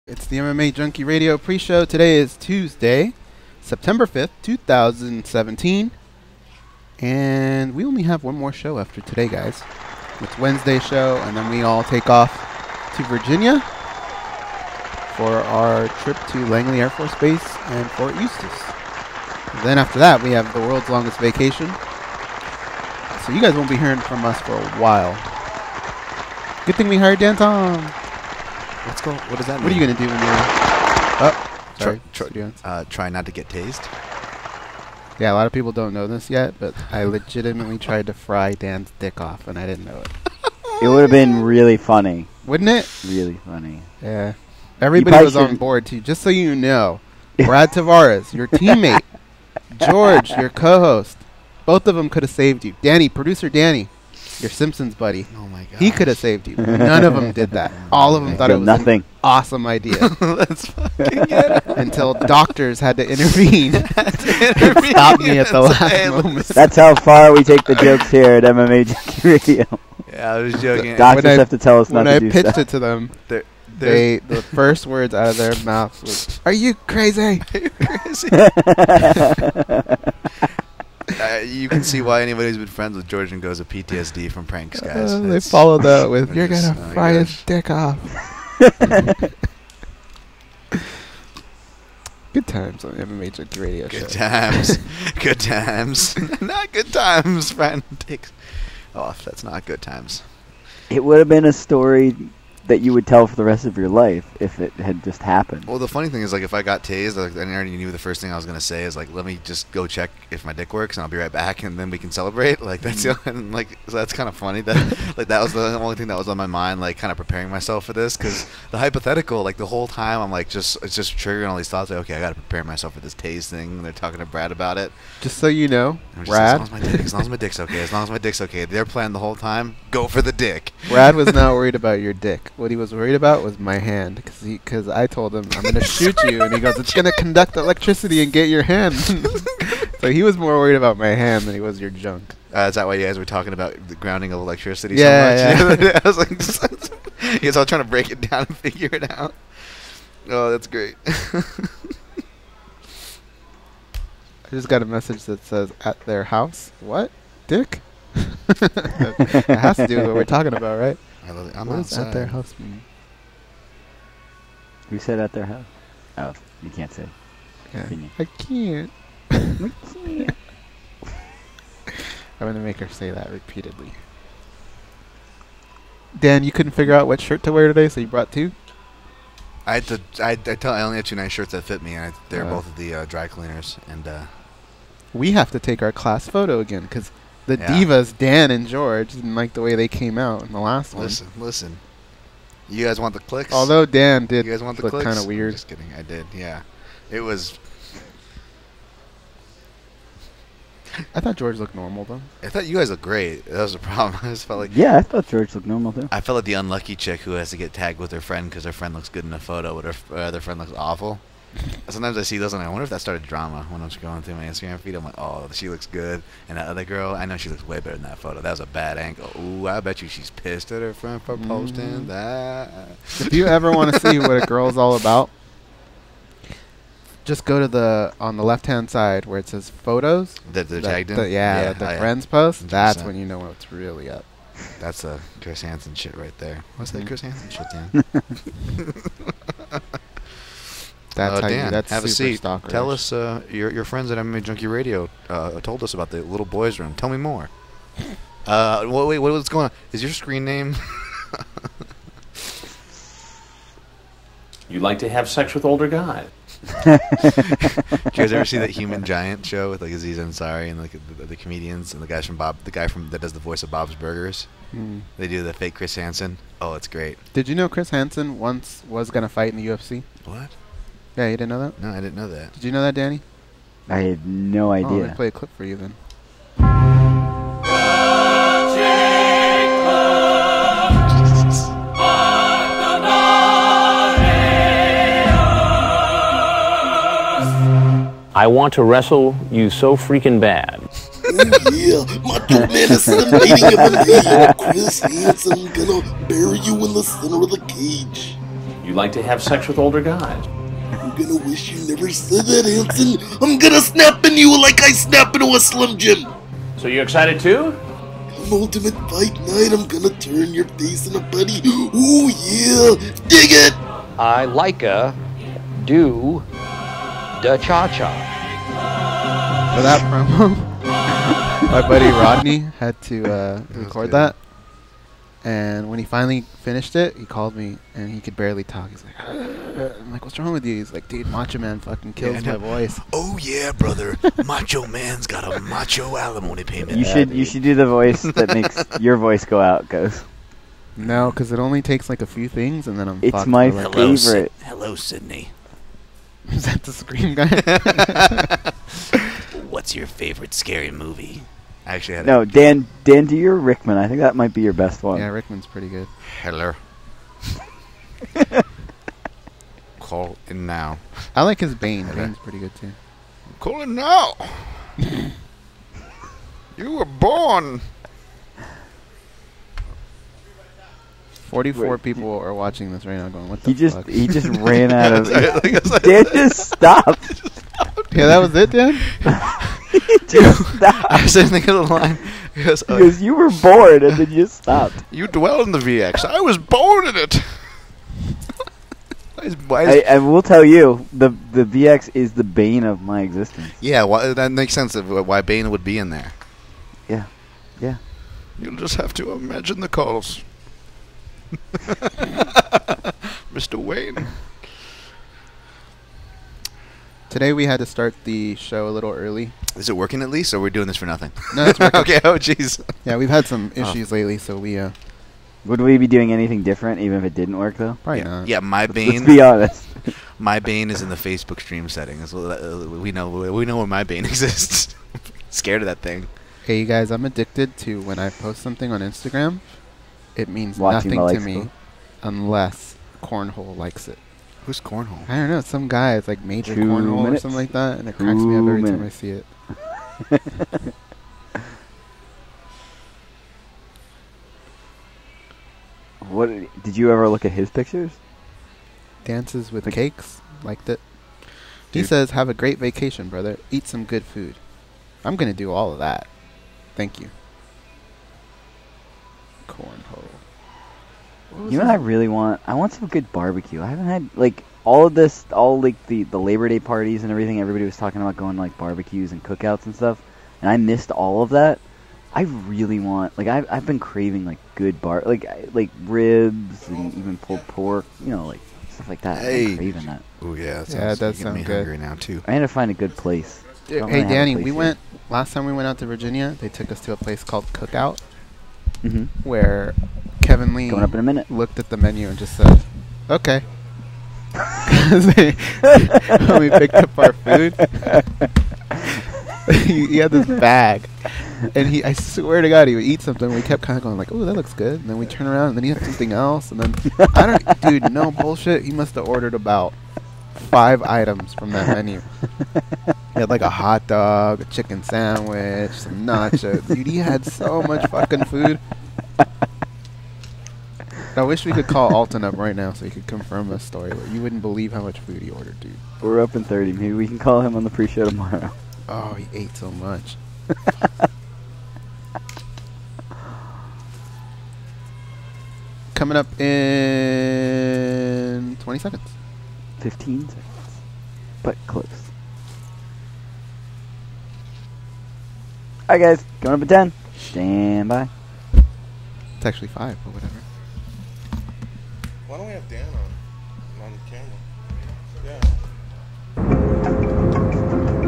It's the MMAjunkie Radio pre-show. Today is Tuesday, September 5th, 2017. And we only have one more show after today, guys. It's Wednesday's show, and then we all take off to Virginia for our trip to Langley Air Force Base and Fort Eustis. And then after that, we have the world's longest vacation. So you guys won't be hearing from us for a while. Good thing we hired Dan Tom. Let's go. What does that mean? What are you going to do when you're... Try not to get tased? Yeah, a lot of people don't know this yet, but I legitimately tried to fry Dan's dick off, and I didn't know it. It would have been really funny. Wouldn't it? Really funny. Yeah. Everybody was on board, too. Just so you know, Brad Tavares, your teammate, George, your co-host, both of them could have saved you. Danny, producer Danny, your Simpsons buddy. Oh, my God. He could have saved you. None of them did that. All of them thought it was an awesome idea. Let's fucking get it. Until doctors had to intervene. Stop me at the last moment. That's how far we take the jokes here at MMAjunkie Radio. Yeah, I was joking. Doctors have to tell us not to do stuff. When I pitched it to them, the first words out of their mouth was, "Are you crazy?" Are you crazy? You can see why anybody who's been friends with George and goes to PTSD from pranks, guys. They followed that with, "You're going to fry his dick off." Good times on MMAjunkie Radio show. Good times. Good times. Not good times, friend. Dicks off. That's not good times. It would have been a story that you would tell for the rest of your life if it had just happened. Well, the funny thing is, like, if I got tased, like, I already knew the first thing I was going to say is, like, let me just go check if my dick works, and I'll be right back, and then we can celebrate. Like, that's the only, like, so that's kind of funny. That, like, that was the only thing that was on my mind, like, kind of preparing myself for this, because the hypothetical, like, the whole time, I'm, like, it's just triggering all these thoughts, like, okay, I got to prepare myself for this tase thing, and they're talking to Brad about it. Just so you know, Brad, as long as my dick's okay, as long as my dick's okay, their plan the whole time, go for the dick. Brad was not worried about your dick. What he was worried about was my hand, because I told him, I'm going to shoot you, and he goes, it's going to conduct electricity and get your hand. So he was more worried about my hand than he was your junk. Is that why you guys were talking about the grounding of electricity so much? Yeah. I was like, I guess I was trying to break it down and figure it out. Oh, that's great. I just got a message that says, at their house. What? Dick? It has to do with what we're talking about, right? I'm what outside. Does at their house mean? Who said at their house? Oh, you can't say. Yeah. I can't. I can't. I'm going to make her say that repeatedly. Dan, you couldn't figure out what shirt to wear today, so you brought two? I only had two nice shirts that fit me, and they're both of the dry cleaners. And we have to take our class photo again, because the divas, Dan and George, didn't like the way they came out in the last one. Listen. You guys want the clicks? Although Dan did you guys want the look clicks? Kind of weird. I'm just kidding. I did, yeah. It was... I thought George looked normal, though. I thought you guys looked great. That was the problem. I just felt like... Yeah, I thought George looked normal, too. I felt like the unlucky chick who has to get tagged with her friend because her friend looks good in a photo, but her other friend looks awful. Sometimes I see those and I wonder if that started drama when I was going through my Instagram feed. I'm like, oh, she looks good. And that other girl, I know she looks way better than that photo. That was a bad angle. Ooh, I bet you she's pissed at her friend for posting that. If you ever want to see what a girl's all about, just go to on the left-hand side where it says photos. They're tagged in? The friends post. 100%. That's when you know what's really up. That's a Chris Hansen shit right there. What's that Chris Hansen shit, Dan? That's how Dan, that's have a seat. Stalkerish. Tell us, your friends at MMAjunkie Radio told us about the little boys' room. Tell me more. Wait, what's going on? Is your screen name? You like to have sex with older guys. Did you guys ever see that Human Giant show with like Aziz Ansari and like the comedians and the guy that does the voice of Bob's Burgers? They do the fake Chris Hansen. Oh, it's great. Did you know Chris Hansen once was gonna fight in the UFC? What? Yeah, you didn't know that? No, I didn't know that. Did you know that, Danny? I had no idea. Oh, let me play a clip for you then. I want to wrestle you so freaking bad. Oh yeah, my dope man is dating MMA. Chris Hansen gonna bury you in the center of the cage. You like to have sex with older guys. I'm gonna wish you never said that, Hanson. I'm gonna snap in you like I snap into a Slim Jim. So you excited too? Come Ultimate Fight Night, I'm gonna turn your face into putty. Ooh yeah, dig it. I like do the cha-cha. For that promo, my buddy Rodney had to record that. And when he finally finished it, he called me, and he could barely talk. He's like, I'm like, what's wrong with you? He's like, dude, Macho Man fucking kills my voice. Oh yeah, brother. Macho Man's got a macho alimony payment. You should do the voice that makes your voice go out, Ghost. No, because it only takes like a few things, and then I'm It's fucked my for, like, favorite. Hello, Sydney. Is that the Scream guy? What's your favorite scary movie? I actually had No, Dan, do your Rickman. I think that might be your best one. Yeah, Rickman's pretty good. Hello. Call in now. I like his Bane. Bane's pretty good too. Call in now. You were born. 44 Wait. people are watching this right now going, what the He fuck? just ran out of. Like, Dan just stopped. Yeah, that was it, Dan? He just stopped. I was thinking of the line. Because, Because you were bored and then you just stopped. you dwell in the VX. I was born in it. Why is I will tell you, the VX is the bane of my existence. yeah, that makes sense of why Bane would be in there. Yeah. You'll just have to imagine the calls. Mr. Wayne. Today we had to start the show a little early. Is it working at least, or are we doing this for nothing? No, it's working. Okay, oh jeez. Yeah, we've had some issues lately, so we Would we be doing anything different even if it didn't work, though? probably not. Yeah, my Let's Bane. be honest. My Bane is in the Facebook stream settings. We know where my Bane exists. Scared of that thing. Hey, you guys, I'm addicted to when I post something on Instagram, it means Watching the nothing to likes me go. unless Cornhole likes it. Who's Cornhole? I don't know, some guy is like Major 2 Cornhole or minutes. something like that, and it cracks me up every 2 time I minutes. see it. What did you ever look at his pictures? Dances with Like- cakes, liked it. He Dude. says, have a great vacation, brother. Eat some good food. I'm going to do all of that. Thank you. Cornhole. What was You know what I his- really want? I want some good barbecue. I haven't had like all like the Labor Day parties and everything. Everybody was talking about going to, like barbecues and cookouts and stuff, and I missed all of that. I really want I've been craving like good like ribs and even pulled pork, like stuff like that. I've Hey. been craving that. Oh yeah, that Yeah, it does making me sound good. hungry now too. I need to find a good place. Hey, Don't really have a Danny, place we yet. went last time we went out to Virginia. They took us to a place called Cookout, Mm-hmm. where Kevin Lee Coming up in a minute. looked at the menu and just said, "Okay." 'Cause when we picked up our food, he had this bag, and I swear to God, he would eat something. We kept kind of going like, "Oh, that looks good," and then we turn around, and then he had something else, and then dude, no bullshit. He must have ordered about 5 items from that menu. He had like a hot dog, a chicken sandwich, some nachos. Dude, he had so much fucking food. I wish we could call Alton up right now so he could confirm this story. But you wouldn't believe how much food he ordered, dude. We're up in 30. Maybe we can call him on the pre-show tomorrow. Oh, he ate so much. Coming up in 20 seconds. 15 seconds, but close. Alright guys, coming up at 10. Stand by. It's actually 5, but whatever. Why don't we have Dan on camera? Yeah.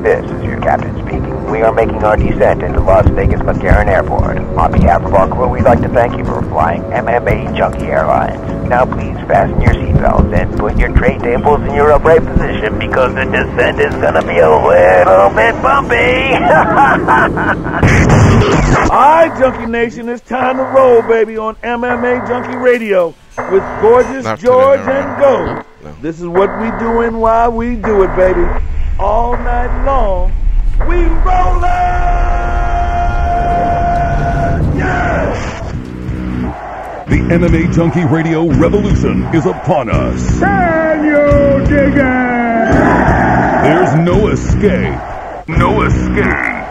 This is your captain speaking. We are making our descent into Las Vegas McCarran Airport. On behalf of our crew, we'd like to thank you for flying MMAjunkie Airlines. Now please fasten your seatbelts and put your tray tables in your upright position because the descent is going to be a little bit bumpy. Alright, Junkie Nation, it's time to roll, baby, on MMAjunkie Radio with Gorgeous Not George today, no, and no. Go. No. This is what we doing while we do it, baby. All night long, we rollin'! Yes! The MMA Junkie Radio revolution is upon us. Can you dig it? There's no escape. No escape.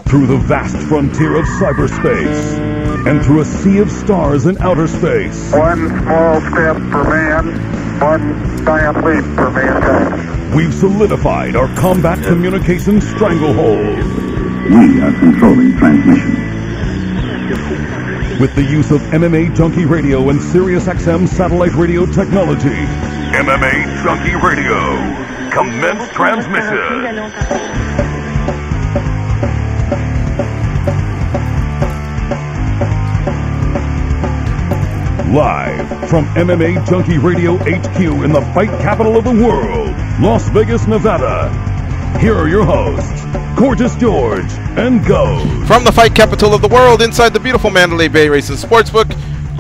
Through the vast frontier of cyberspace and through a sea of stars in outer space. One small step for man, one giant leap for mankind. We've solidified our combat communications stranglehold. We are controlling transmission. With the use of MMA Junkie Radio and SiriusXM satellite radio technology. MMA Junkie Radio. Commence transmission. Live from MMA Junkie Radio HQ in the fight capital of the world, Las Vegas, Nevada. Here are your hosts, Gorgeous George and Go. From the fight capital of the world, inside the beautiful Mandalay Bay Racing Sportsbook,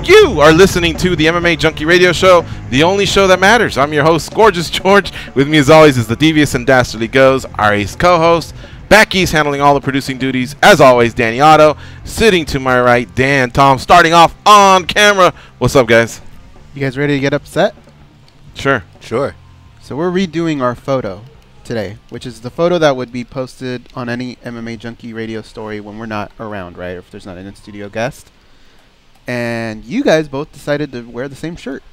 you are listening to the MMA Junkie Radio Show, the only show that matters. I'm your host, Gorgeous George. With me, as always, is the devious and dastardly Goes, our ace co-host. Back east, handling all the producing duties, as always, Danny Otto. Sitting to my right, Dan Tom, starting off on camera. What's up, guys? You guys ready to get upset? Sure. Sure. So we're redoing our photo today, which is the photo that would be posted on any MMA Junkie Radio story when we're not around, right? Or if there's not an in-studio guest. And you guys both decided to wear the same shirt.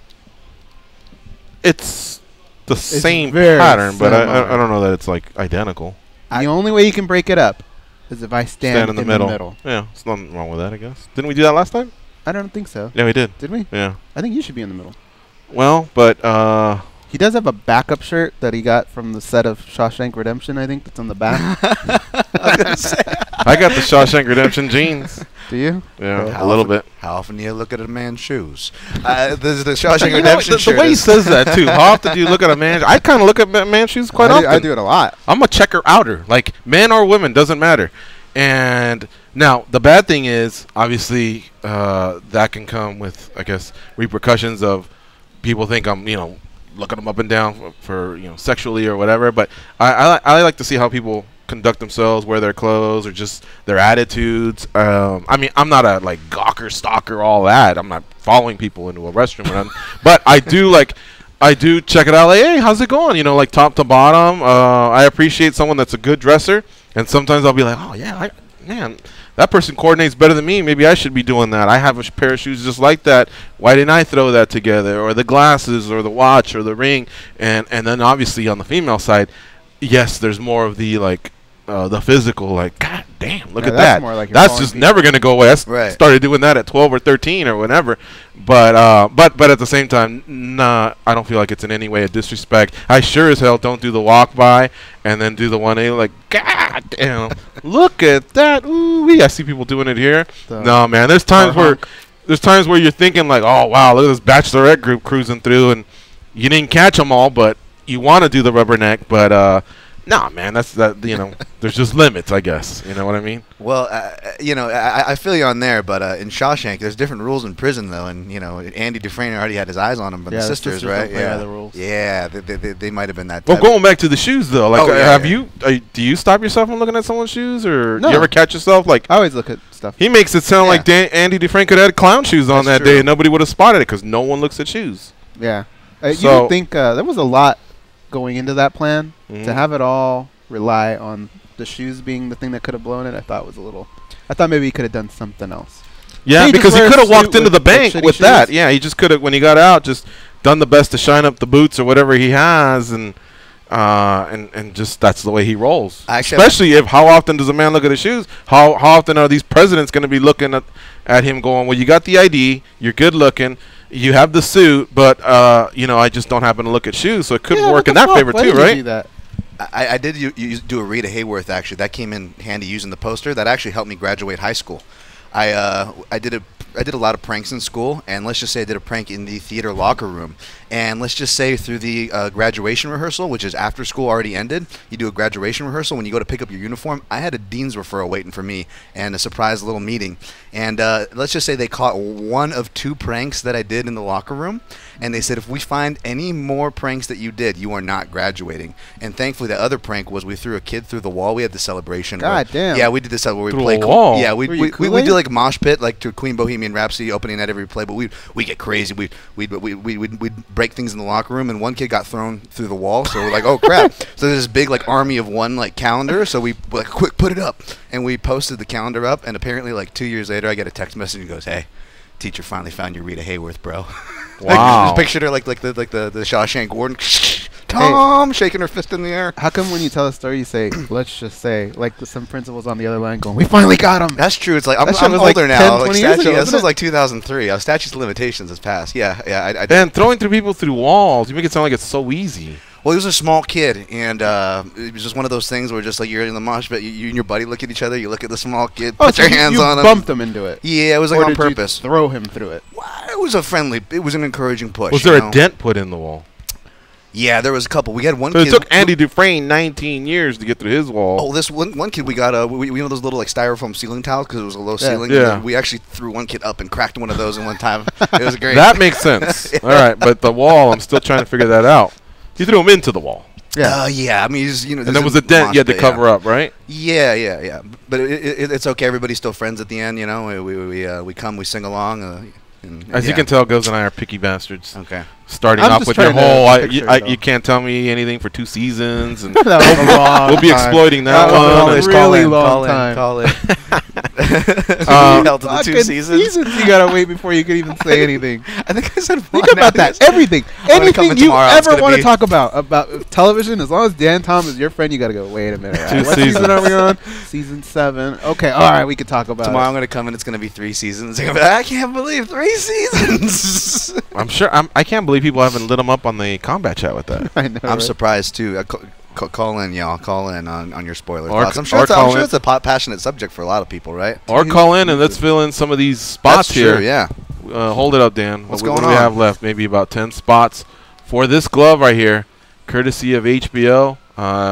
It's the same pattern, but I don't know that it's like identical. The only way you can break it up is if I stand in the middle. Yeah, there's nothing wrong with that, I guess. Didn't we do that last time? I don't think so. Yeah, we did. Did we? Yeah. I think you should be in the middle. Well, but he does have a backup shirt that he got from the set of Shawshank Redemption, I think, that's on the back. I was gonna say. I got the Shawshank Redemption jeans. Do you? Yeah, a little bit. How often do you look at a man's shoes? This is the Shawshank Redemption shirt. The way he says that, too. How often do you look at a man? I kind of look at man's shoes quite often. I do it a lot. I'm a checker outer. Like, men or women, doesn't matter. And now, the bad thing is, obviously, that can come with, I guess, repercussions of people think I'm, looking them up and down for sexually or whatever. But I like to see how people conduct themselves, wear their clothes, or just their attitudes. I mean, I'm not a gawker, stalker, all that. I'm not following people into a restroom, but I do check it out. Like, hey, how's it going? Top to bottom. I appreciate someone that's a good dresser, and sometimes I'll be like, oh yeah, man, that person coordinates better than me. Maybe I should be doing that. I have a pair of shoes just like that. Why didn't I throw that together? Or the glasses, or the watch, or the ring, and then obviously on the female side, yes, there's more of the the physical, God damn, look at that. That's just never gonna go away. I started doing that at 12 or 13 or whatever. But at the same time, nah, I don't feel like it's in any way a disrespect. I sure as hell don't do the walk by and then do the 1A God damn, look at that. Ooh wee. I see people doing it here. No man, there's times where you're thinking oh wow, look at this bachelorette group cruising through, and you didn't catch them all, but you want to do the rubberneck, but nah, man, there's just limits, I guess. You know what I mean? Well, I feel you on there, but in Shawshank, there's different rules in prison, though, and Andy Dufresne already had his eyes on him, but the sisters, right? Yeah, the rules. Yeah, they might have been that. Well, going back to the shoes, though, do you stop yourself from looking at someone's shoes, or do you ever catch yourself I always look at stuff. He makes it sound like Andy Dufresne could have had clown shoes on that day, and nobody would have spotted it because no one looks at shoes. Yeah, you would think there was a lot going into that plan. To have it all rely on the shoes being the thing that could have blown it, I thought maybe he could have done something else. Yeah, because he could have walked into the bank with that. Yeah, he just could have, when he got out, just done the best to shine up the boots or whatever he has, and just that's the way he rolls. Especially how often does a man look at his shoes? How often are these presidents going to be looking at him going, well, you got the ID, you're good looking, you have the suit, but I just don't happen to look at shoes, so it could work in that favor too, right? I did do a Rita Hayworth, actually. That came in handy using the poster. That actually helped me graduate high school. I did a lot of pranks in school, and let's just say I did a prank in the theater locker room. And let's just say through the graduation rehearsal, which is after school already ended, you do a graduation rehearsal. When you go to pick up your uniform, I had a dean's referral waiting for me and a surprise little meeting. And let's just say they caught one of 2 pranks that I did in the locker room. And they said, if we find any more pranks that you did, you are not graduating. And thankfully, the other prank was we threw a kid through the wall. We had the celebration. God damn. Yeah, we did this where we Through play. a wall? Yeah, we Were you do like mosh pit, like to Queen Bohemian Rhapsody opening at every play. But we get crazy. We'd break things in the locker room, and one kid got thrown through the wall. So we're like, oh crap! So there's this big like army of one like calendar. So we like quick put it up, and we posted the calendar up. And apparently, like 2 years later, I get a text message and goes, "Hey, teacher finally found your Rita Hayworth, bro." Wow. Just pictured her like the Shawshank Warden. Tom shaking her fist in the air. How come when you tell a story, you say, let's just say, like some principals on the other line going, we finally got him? That's true. It's like I'm older like now. 10, 20 Like years ago, this wasn't was it? like 2003. Statutes of limitations has passed. Yeah. I And throwing people through walls, you make it sound like it's so easy. Well, he was a small kid, and it was just one of those things where just like you're in the mosh pit, you and your buddy look at each other, you look at the small kid, put your hands on him. You bumped him into it. Yeah, it was like Or on did you purpose. throw him through it. It was it was an encouraging push. Was there a dent put in the wall? Yeah, there was a couple. We had one So kid. it took Andy Dufresne 19 years to get through his wall. Oh, this one kid, we got we know those little like styrofoam ceiling tiles because it was a low ceiling. Yeah. We actually threw one kid up and cracked one of those in one time. It was great. That makes sense. Yeah. All right, but the wall, I'm still trying to figure that out. You threw him into the wall. Yeah. I mean, and there was a dent you had to cover up, right? Yeah. But it's okay. Everybody's still friends at the end. You know, we come, we sing along. As you can tell, Goz and I are picky bastards. Okay. Starting I'm off just with your trying to whole, picture it, you can't tell me anything for 2 seasons, and That was a long we'll be time. exploiting that That one. was a Call really in, long call in, time. call in. Held to the 2 Fucking seasons. you gotta wait before you can even say anything. I think I said Think about that. Everything. Anything you tomorrow, it's ever gonna want to be- talk about television, as long as Dan Tom is your friend, you gotta go, wait a minute. Two What season seasons. are we on? Season 7. Okay, alright, we can talk about Tomorrow it. I'm going to come and it's going to be 3 seasons. I'm gonna be like, I can't believe 3 seasons. I'm sure. I can't believe people haven't lit him up on the combat chat with that. I know, I'm right? surprised too. Call in, y'all. Call in on your spoiler Or thoughts. I'm c- sure, or it's, I'm call sure in. it's a passionate subject for a lot of people, right? Or call in and let's fill in some of these spots That's here. true, yeah. Hold it up, Dan. What's what going do we on? have left? Maybe about 10 spots for this glove right here, courtesy of HBO,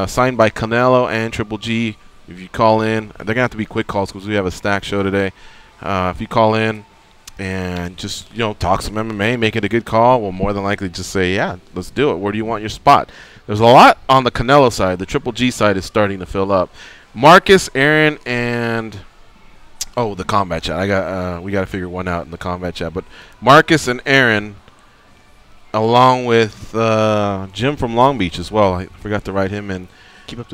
signed by Canelo and Triple G. If you call in, they're going to have to be quick calls because we have a stack show today. If you call in and just, talk some MMA, make it a good call, we'll more than likely just say, yeah, let's do it. Where do you want your spot? There's a lot on the Canelo side. The Triple G side is starting to fill up. Marcus, Aaron, and the combat chat. We got to figure one out in the combat chat. But Marcus and Aaron, along with Jim from Long Beach as well. I forgot to write him in.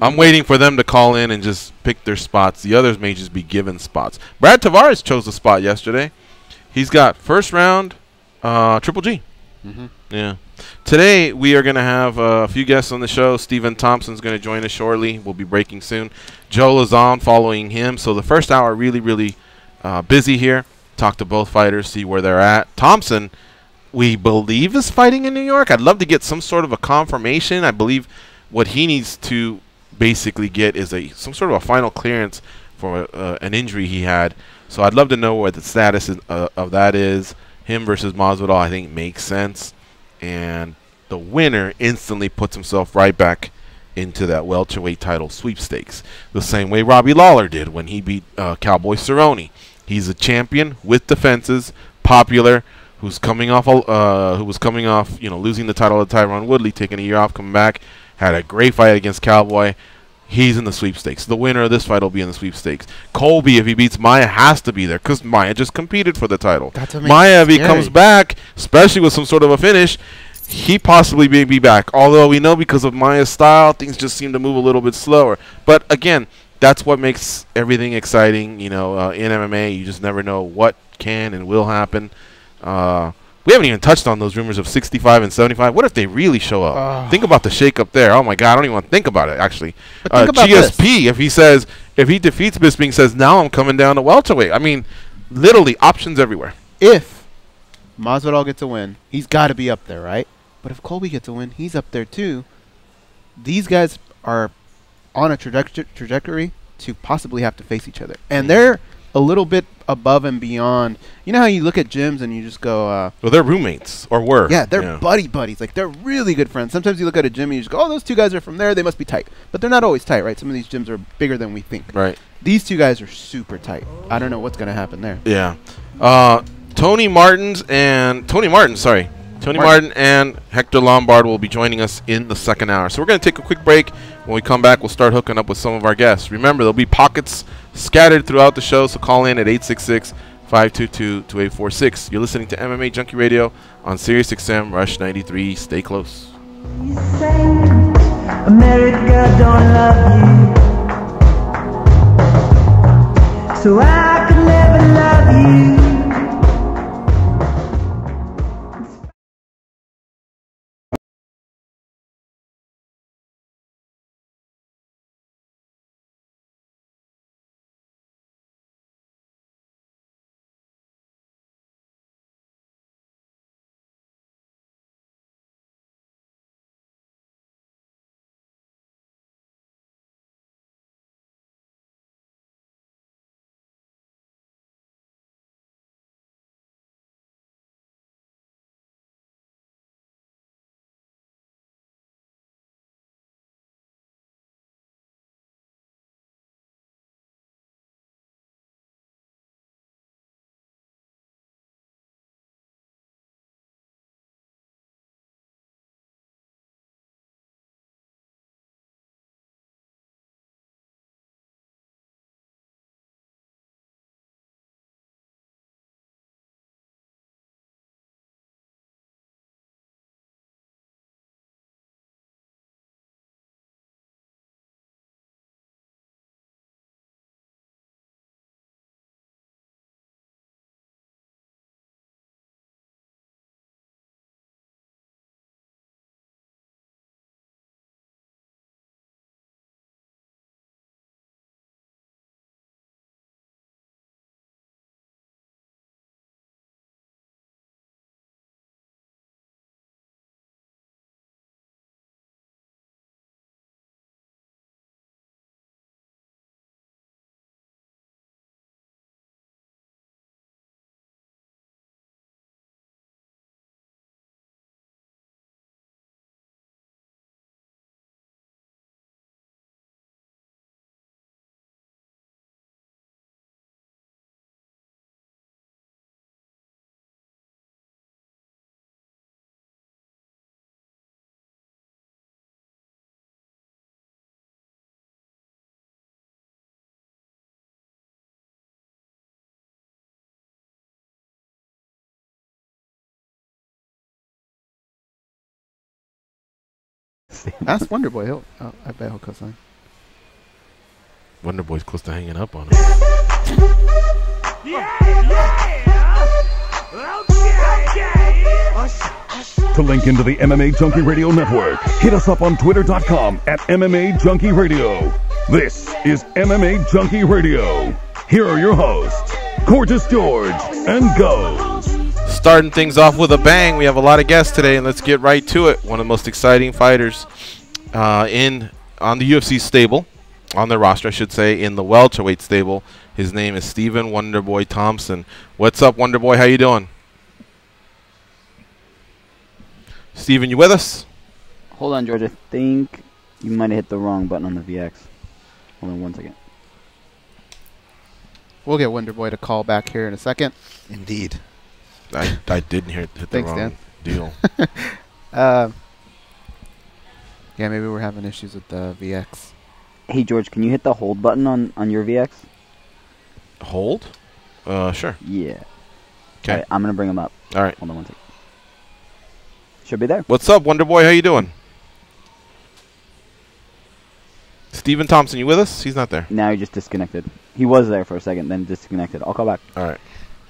I'm waiting for them to call in and just pick their spots. The others may just be given spots. Brad Tavares chose a spot yesterday. He's got first round Triple G. Yeah. Today we are going to have a few guests on the show. Stephen Thompson's going to join us shortly. We'll be breaking soon. Joe Lauzon following him. So the first hour really busy here. Talk to both fighters, see where they're at. Thompson, we believe, is fighting in New York. I'd love to get some sort of a confirmation. I believe what he needs to basically get is some sort of a final clearance for an injury he had. So I'd love to know what the status of that is. Him versus Masvidal, I think, makes sense. And the winner instantly puts himself right back into that welterweight title sweepstakes. The same way Robbie Lawler did when he beat Cowboy Cerrone. He's a champion with defenses, popular, who was coming off, losing the title to Tyron Woodley, taking a year off, coming back, had a great fight against Cowboy. He's in the sweepstakes. The winner of this fight will be in the sweepstakes. Colby, if he beats Maia, has to be there because Maia just competed for the title. Maia, if he comes back, especially with some sort of a finish, he possibly may be back. Although we know because of Maia's style, things just seem to move a little bit slower. But again, that's what makes everything exciting. In MMA, you just never know what can and will happen. We haven't even touched on those rumors of 65 and 75. What if they really show up? Think about the shakeup there. Oh my God, I don't even want to think about it. Actually, GSP, if he defeats Bisping, says now I'm coming down to welterweight. I mean, literally options everywhere. If Masvidal gets a win, he's got to be up there, right? But if Colby gets a win, he's up there too. These guys are on a trajectory to possibly have to face each other, and they're a little bit above and beyond. You know how you look at gyms and you just go, well, they're roommates, or were. Yeah, they're buddies. Like, they're really good friends. Sometimes you look at a gym and you just go, oh, those two guys are from there. They must be tight. But they're not always tight, right? Some of these gyms are bigger than we think. Right. These two guys are super tight. I don't know what's going to happen there. Yeah. Tony Martin and Hector Lombard will be joining us in the second hour. So we're going to take a quick break. When we come back, we'll start hooking up with some of our guests. Remember, there'll be pockets scattered throughout the show, so call in at 866-522-2846. You're listening to MMA Junkie Radio on SiriusXM Rush 93. Stay close. You say America don't love you, so I could never love you. Ask Wonderboy. I bet he'll co-sign. Wonderboy's close to hanging up on him. To link into the MMA Junkie Radio Network, hit us up on Twitter.com at MMA Junkie Radio. This is MMA Junkie Radio. Here are your hosts, Gorgeous George and Goes. Starting things off with a bang, we have a lot of guests today, and let's get right to it. One of the most exciting fighters on the UFC stable, on the roster, I should say, in the welterweight stable. His name is Stephen Wonderboy Thompson. What's up, Wonderboy? How you doing? Stephen, you with us? Hold on, George. I think you might have hit the wrong button on the VX. Hold on 1 second. We'll get Wonderboy to call back here in a second. Indeed. I didn't hit the wrong Dan. deal. Yeah, maybe we're having issues with the VX. Hey, George, can you hit the hold button on your VX? Hold? Sure. Yeah. Okay. Right, I'm going to bring him up. All right. Hold on 1 second. Should be there. What's up, Wonderboy? How you doing? Stephen Thompson, you with us? He's not there. Now he just disconnected. He was there for a second, then disconnected. I'll call back. All right.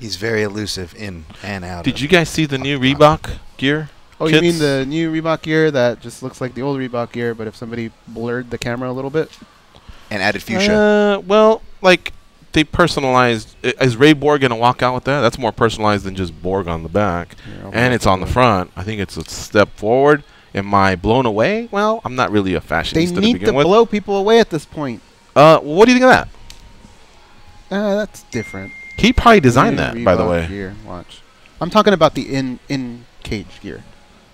He's very elusive in and out. Did you guys see the new Reebok gear? Oh, you mean the new Reebok gear that just looks like the old Reebok gear, but if somebody blurred the camera a little bit? And added fuchsia. Well, like, they personalized. Is Ray Borg going to walk out with that? That's more personalized than just Borg on the back. Yeah, and it's on the front. I think it's a step forward. Am I blown away? Well, I'm not really a fashionista to begin with. They need to blow people away at this point. What do you think of that? That's different. He probably designed that, by the Reebok way. Gear. Watch. I'm talking about the in cage gear.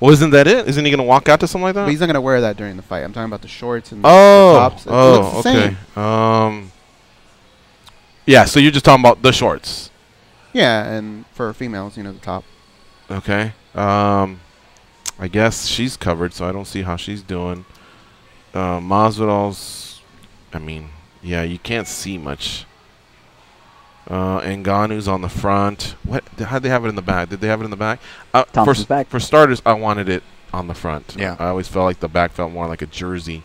Well, isn't that it? Isn't he going to walk out to something like that? But he's not going to wear that during the fight. I'm talking about the shorts and the Oh, tops. It looks the okay. same. Yeah, so you're just talking about the shorts. Yeah, and for females, the top. Okay. I guess she's covered, so I don't see how she's doing. Masvidal's, I mean, yeah, you can't see much. Ngannou's on the front. How'd they have it in the back? Did they have it in the back? Thompson's back. For starters, I wanted it on the front. Yeah. I always felt like the back felt more like a jersey.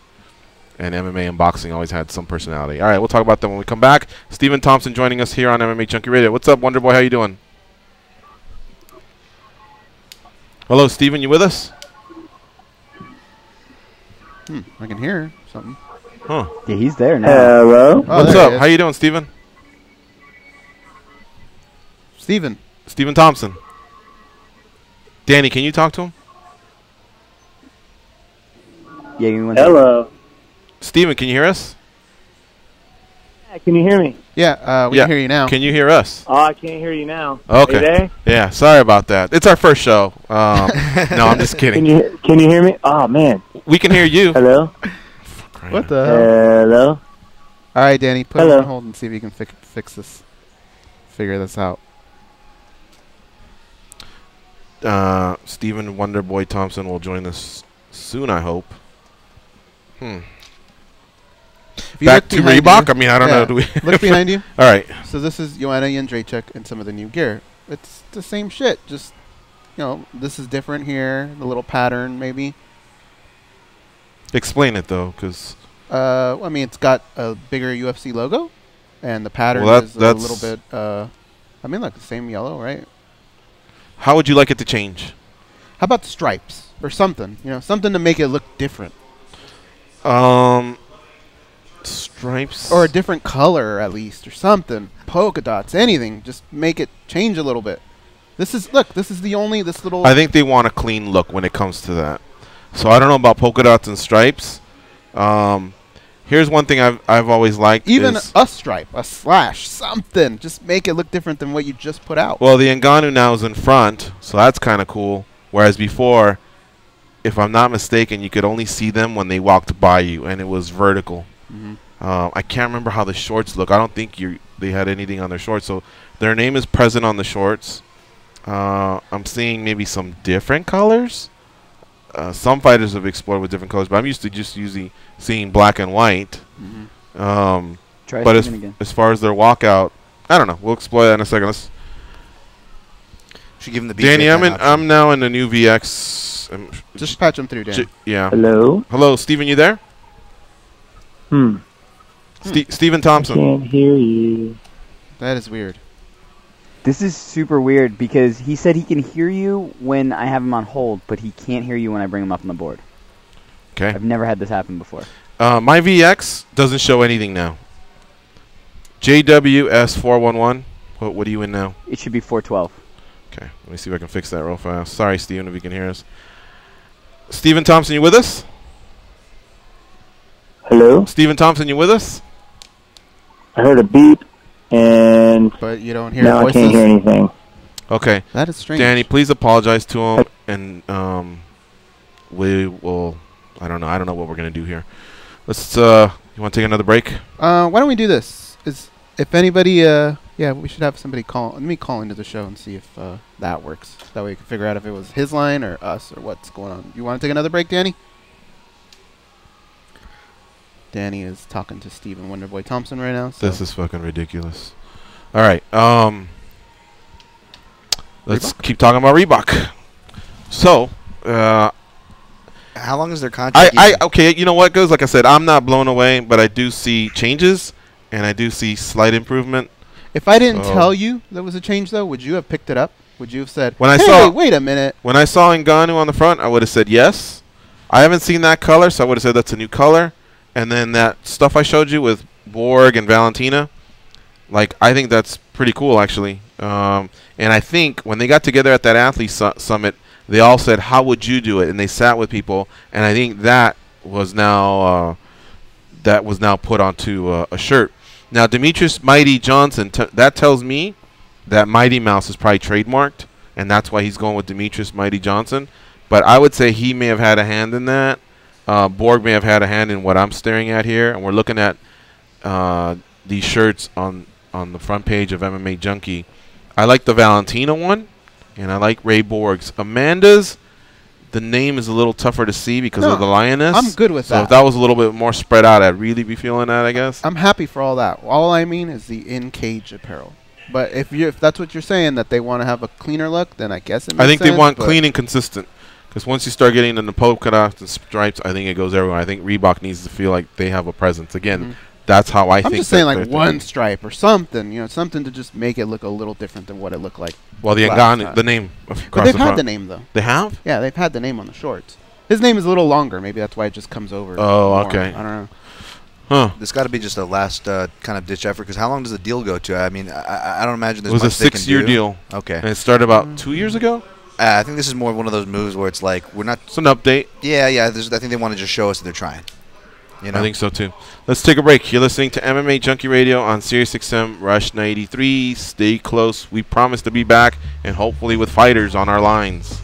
And MMA and boxing always had some personality. All right, we'll talk about that when we come back. Stephen Thompson joining us here on MMAjunkie Radio. What's up, Wonder Boy? How you doing? Hello, Stephen. You with us? I can hear something. Huh. Yeah, he's there now. Hello. Oh, What's there up? he is. How you doing, Stephen? Stephen Thompson. Danny, can you talk to him? Yeah, give me one second. Hello. Stephen, can you hear us? Can you hear me? Yeah, we can hear you now. Can you hear us? Oh, I can't hear you now. Okay. Are you there? Yeah, sorry about that. It's our first show. No, I'm just kidding. Can you hear me? Oh man. We can hear you. Hello. What the hell? Hello. All right, Danny, put Hello. it on hold and see if you can fix this. Figure this out. Stephen Wonderboy Thompson will join us soon, I hope. If you Back look to behind Reebok? you- I mean, I don't know. Do we look behind you. All right. So this is Joanna Jędrzejczyk and some of the new gear. It's the same shit. Just, this is different here. The little pattern, maybe. Explain it, though, because... I mean, it's got a bigger UFC logo, and the pattern Well, is a little bit. I mean, like the same yellow, right? How would you like it to change? How about stripes or something? Something to make it look different, stripes or a different color at least, or something. Polka dots, anything. Just make it change a little bit. This is the only little. I think they want a clean look when it comes to that. So I don't know about polka dots and stripes. Here's one thing I've always liked. Even is a stripe, a slash, something. Just make it look different than what you just put out. Well, the Ngannou now is in front, so that's kind of cool. Whereas before, if I'm not mistaken, you could only see them when they walked by you, and it was vertical. I can't remember how the shorts look. I don't think they had anything on their shorts. So their name is present on the shorts. I'm seeing maybe some different colors. Some fighters have explored with different colors, but I'm used to just usually seeing black and white. Try But Steven again. as far as their walkout, I don't know. We'll explore that in a second. Let's Should give him the Danny, BJ I'm now in the new VX. Just patch him through, Danny. Yeah. Hello. Hello, Steven, you there? Stephen Thompson. Can't hear you. That is weird. This is super weird because he said he can hear you when I have him on hold, but he can't hear you when I bring him up on the board. Okay. I've never had this happen before. My VX doesn't show anything now. JWS411. What are you in now? It should be 412. Okay. Let me see if I can fix that real fast. Sorry, Steven, if you can hear us. Stephen Thompson, you with us? Hello. Stephen Thompson, you with us? I heard a beep, and but you don't hear now voices? I can't hear anything. Okay. That is strange. Danny, please apologize to him, and we will. I don't know what we're gonna do here. Let's. You want to take another break? Why don't we do this? If anybody, yeah, we should have somebody call. Let me call into the show and see if that works. That way we can figure out if it was his line or us or what's going on. You want to take another break, Danny? Danny is talking to Stephen Wonderboy Thompson right now. So. This is fucking ridiculous. All right. Let's keep talking about Reebok. So, how long is their contract? Okay, you know what, goes? Like I said, I'm not blown away, but I do see changes, and I do see slight improvement. If I didn't tell you there was a change, though, would you have picked it up? Would you have said, when wait a minute. When I saw Ngannou on the front, I would have said yes. I haven't seen that color, so I would have said that's a new color. And then that stuff I showed you with Borg and Valentina, like, I think that's pretty cool, actually. And I think when they got together at that athlete summit, they all said, how would you do it? And they sat with people, and I think that was now put onto a shirt. Now, Demetrius Mighty Johnson, that tells me that Mighty Mouse is probably trademarked, and that's why he's going with Demetrius Mighty Johnson. But I would say he may have had a hand in that. Borg may have had a hand in what I'm staring at here, and we're looking at these shirts on the front page of MMAjunkie. I like the Valentina one, and I like Ray Borg's. Amanda's, the name is a little tougher to see because of the lioness. I'm good with that. So if that was a little bit more spread out, I'd really be feeling that, I guess. I'm happy for all that. All I mean is the in-cage apparel. But if that's what you're saying, that they want to have a cleaner look, then I guess it makes sense. I think they want clean and consistent. Because once you start getting into polka dots and stripes, I think it goes everywhere. I think Reebok needs to feel like they have a presence. Again, that's how I think. I'm just saying like one stripe or something, something to just make it look a little different than what it looked like. Well, the Ngani, the name. But they've had the name, though. They have? Yeah, they've had the name on the shorts. His name is a little longer. Maybe that's why it just comes over. Oh, more. okay. I don't know. Huh. This got to be just a last kind of ditch effort, because how long does the deal go to? I mean, I don't imagine there's much. It was a much 6-year deal. Okay. And it started about 2 years ago? I think this is more one of those moves where it's like, we're not... It's an update. Yeah. I think they want to just show us that they're trying. I think so, too. Let's take a break. You're listening to MMAjunkie Radio on SiriusXM Rush 93. Stay close. We promise to be back, and hopefully with fighters on our lines.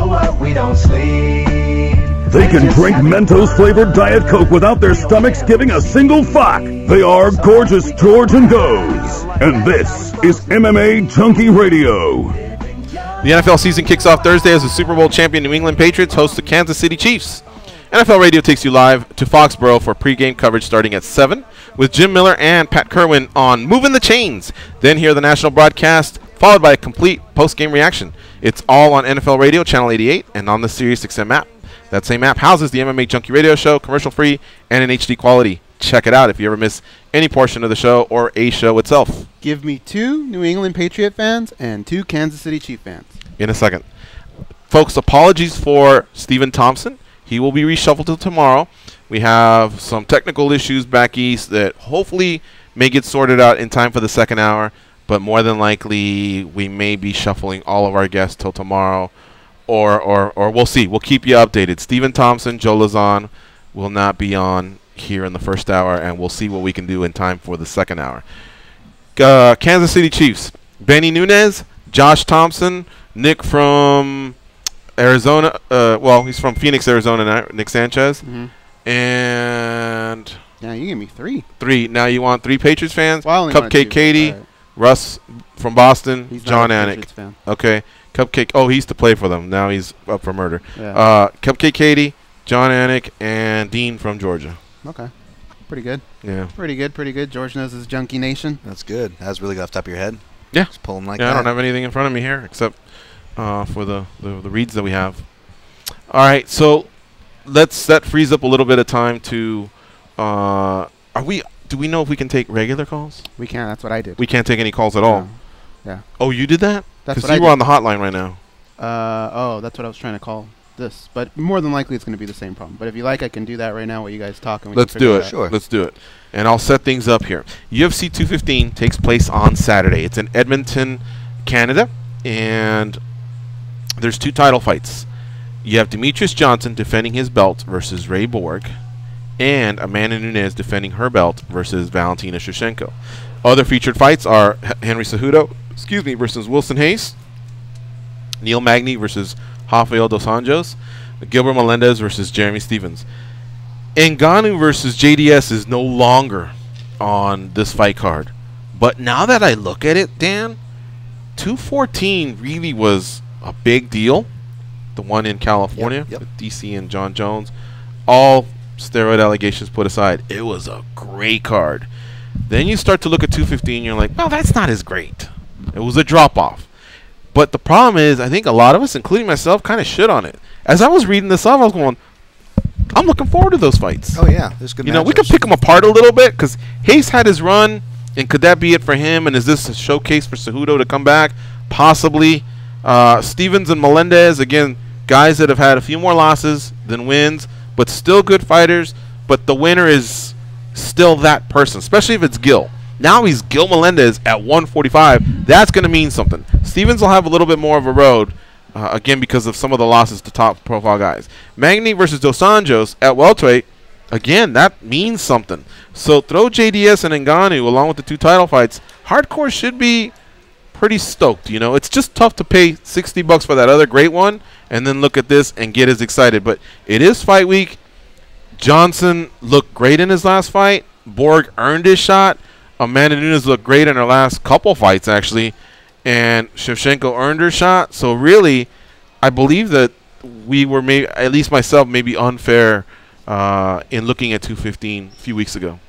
what? We don't sleep. They can drink Mentos-flavored Diet Coke without their stomachs giving a single fuck. They are Gorgeous George and Goes. And this is MMA Junkie Radio. The NFL season kicks off Thursday as the Super Bowl champion New England Patriots host the Kansas City Chiefs. NFL Radio takes you live to Foxborough for pregame coverage starting at 7 with Jim Miller and Pat Kerwin on Moving the Chains. Then hear the national broadcast, followed by a complete postgame reaction. It's all on NFL Radio, Channel 88, and on the SiriusXM app. That same app houses the MMA Junkie Radio Show, commercial-free and in HD quality. Check it out if you ever miss any portion of the show or a show itself. Give me 2 New England Patriot fans and 2 Kansas City Chief fans. In a second. Folks, apologies for Stephen Thompson. He will be reshuffled till tomorrow. We have some technical issues back east that hopefully may get sorted out in time for the second hour, but more than likely we may be shuffling all of our guests till tomorrow, or we'll see. We'll keep you updated. Stephen Thompson, Joe Lauzon will not be on here in the first hour, and we'll see what we can do in time for the second hour. Kansas City Chiefs, Benny Nunez, Josh Thompson, Nick from Arizona, well, he's from Phoenix, Arizona, Nick Sanchez. And yeah, you give me 3. 3. Now you want 3 Patriots fans? Well, I only wanted 2, Cupcake Katie, right. Russ from Boston, He's John not a Anik. Patriots fan. Okay. Cupcake, he used to play for them. Now he's up for murder. Yeah. Cupcake Katie, John Anik, and Dean from Georgia. Okay. Pretty good. Yeah. Pretty good. George knows his Junkie Nation. That's good. That's really good off the top of your head. Yeah. Just pull them like yeah, that. I don't have anything in front of me here except for the reads that we have. All right, so that frees up a little bit of time to do we know if we can take regular calls? We can. That's what I did. We can't take any calls at all. Yeah. Oh, you did that? That's because what you I were did. on the hotline right now. That's what I was trying to call this. But more than likely, it's going to be the same problem. But if you like, I can do that right now while you guys talk. And Let's do it. Sure. Let's do it. And I'll set things up here. UFC 215 takes place on Saturday. It's in Edmonton, Canada, and there's 2 title fights. You have Demetrius Johnson defending his belt versus Ray Borg, and Amanda Nunes defending her belt versus Valentina Shevchenko. Other featured fights are Henry Cejudo, versus Wilson Hayes, Neil Magny versus Rafael Dos Anjos, Gilbert Melendez versus Jeremy Stevens. Ngannou versus JDS is no longer on this fight card, but now that I look at it, Dan, 214 really was a big deal. The one in California with DC and John Jones, all steroid allegations put aside, it was a great card. Then you start to look at 215, you're like, well, that's not as great. It was a drop-off. But the problem is, I think a lot of us, including myself, kind of shit on it. As I was reading this off, I was going, I'm looking forward to those fights. Oh, yeah. There's good we could pick them apart a little bit, because Hayes had his run, and could that be it for him? And is this a showcase for Cejudo to come back? Possibly. Stevens and Melendez, again, guys that have had a few more losses than wins, but still good fighters. But the winner is still that person, especially if it's Gil. Now he's Gil Melendez at 145. That's going to mean something. Stevens will have a little bit more of a road, again, because of some of the losses to top-profile guys. Magny versus Dos Anjos at welterweight, again, that means something. So throw JDS and Ngannou along with the 2 title fights. Hardcore should be pretty stoked. It's just tough to pay $60 for that other great one and then look at this and get as excited. But it is fight week. Johnson looked great in his last fight. Borg earned his shot. Amanda Nunes looked great in her last couple fights, actually. And Shevchenko earned her shot. So really, I believe that we were, maybe, at least myself, maybe unfair in looking at 215 a few weeks ago.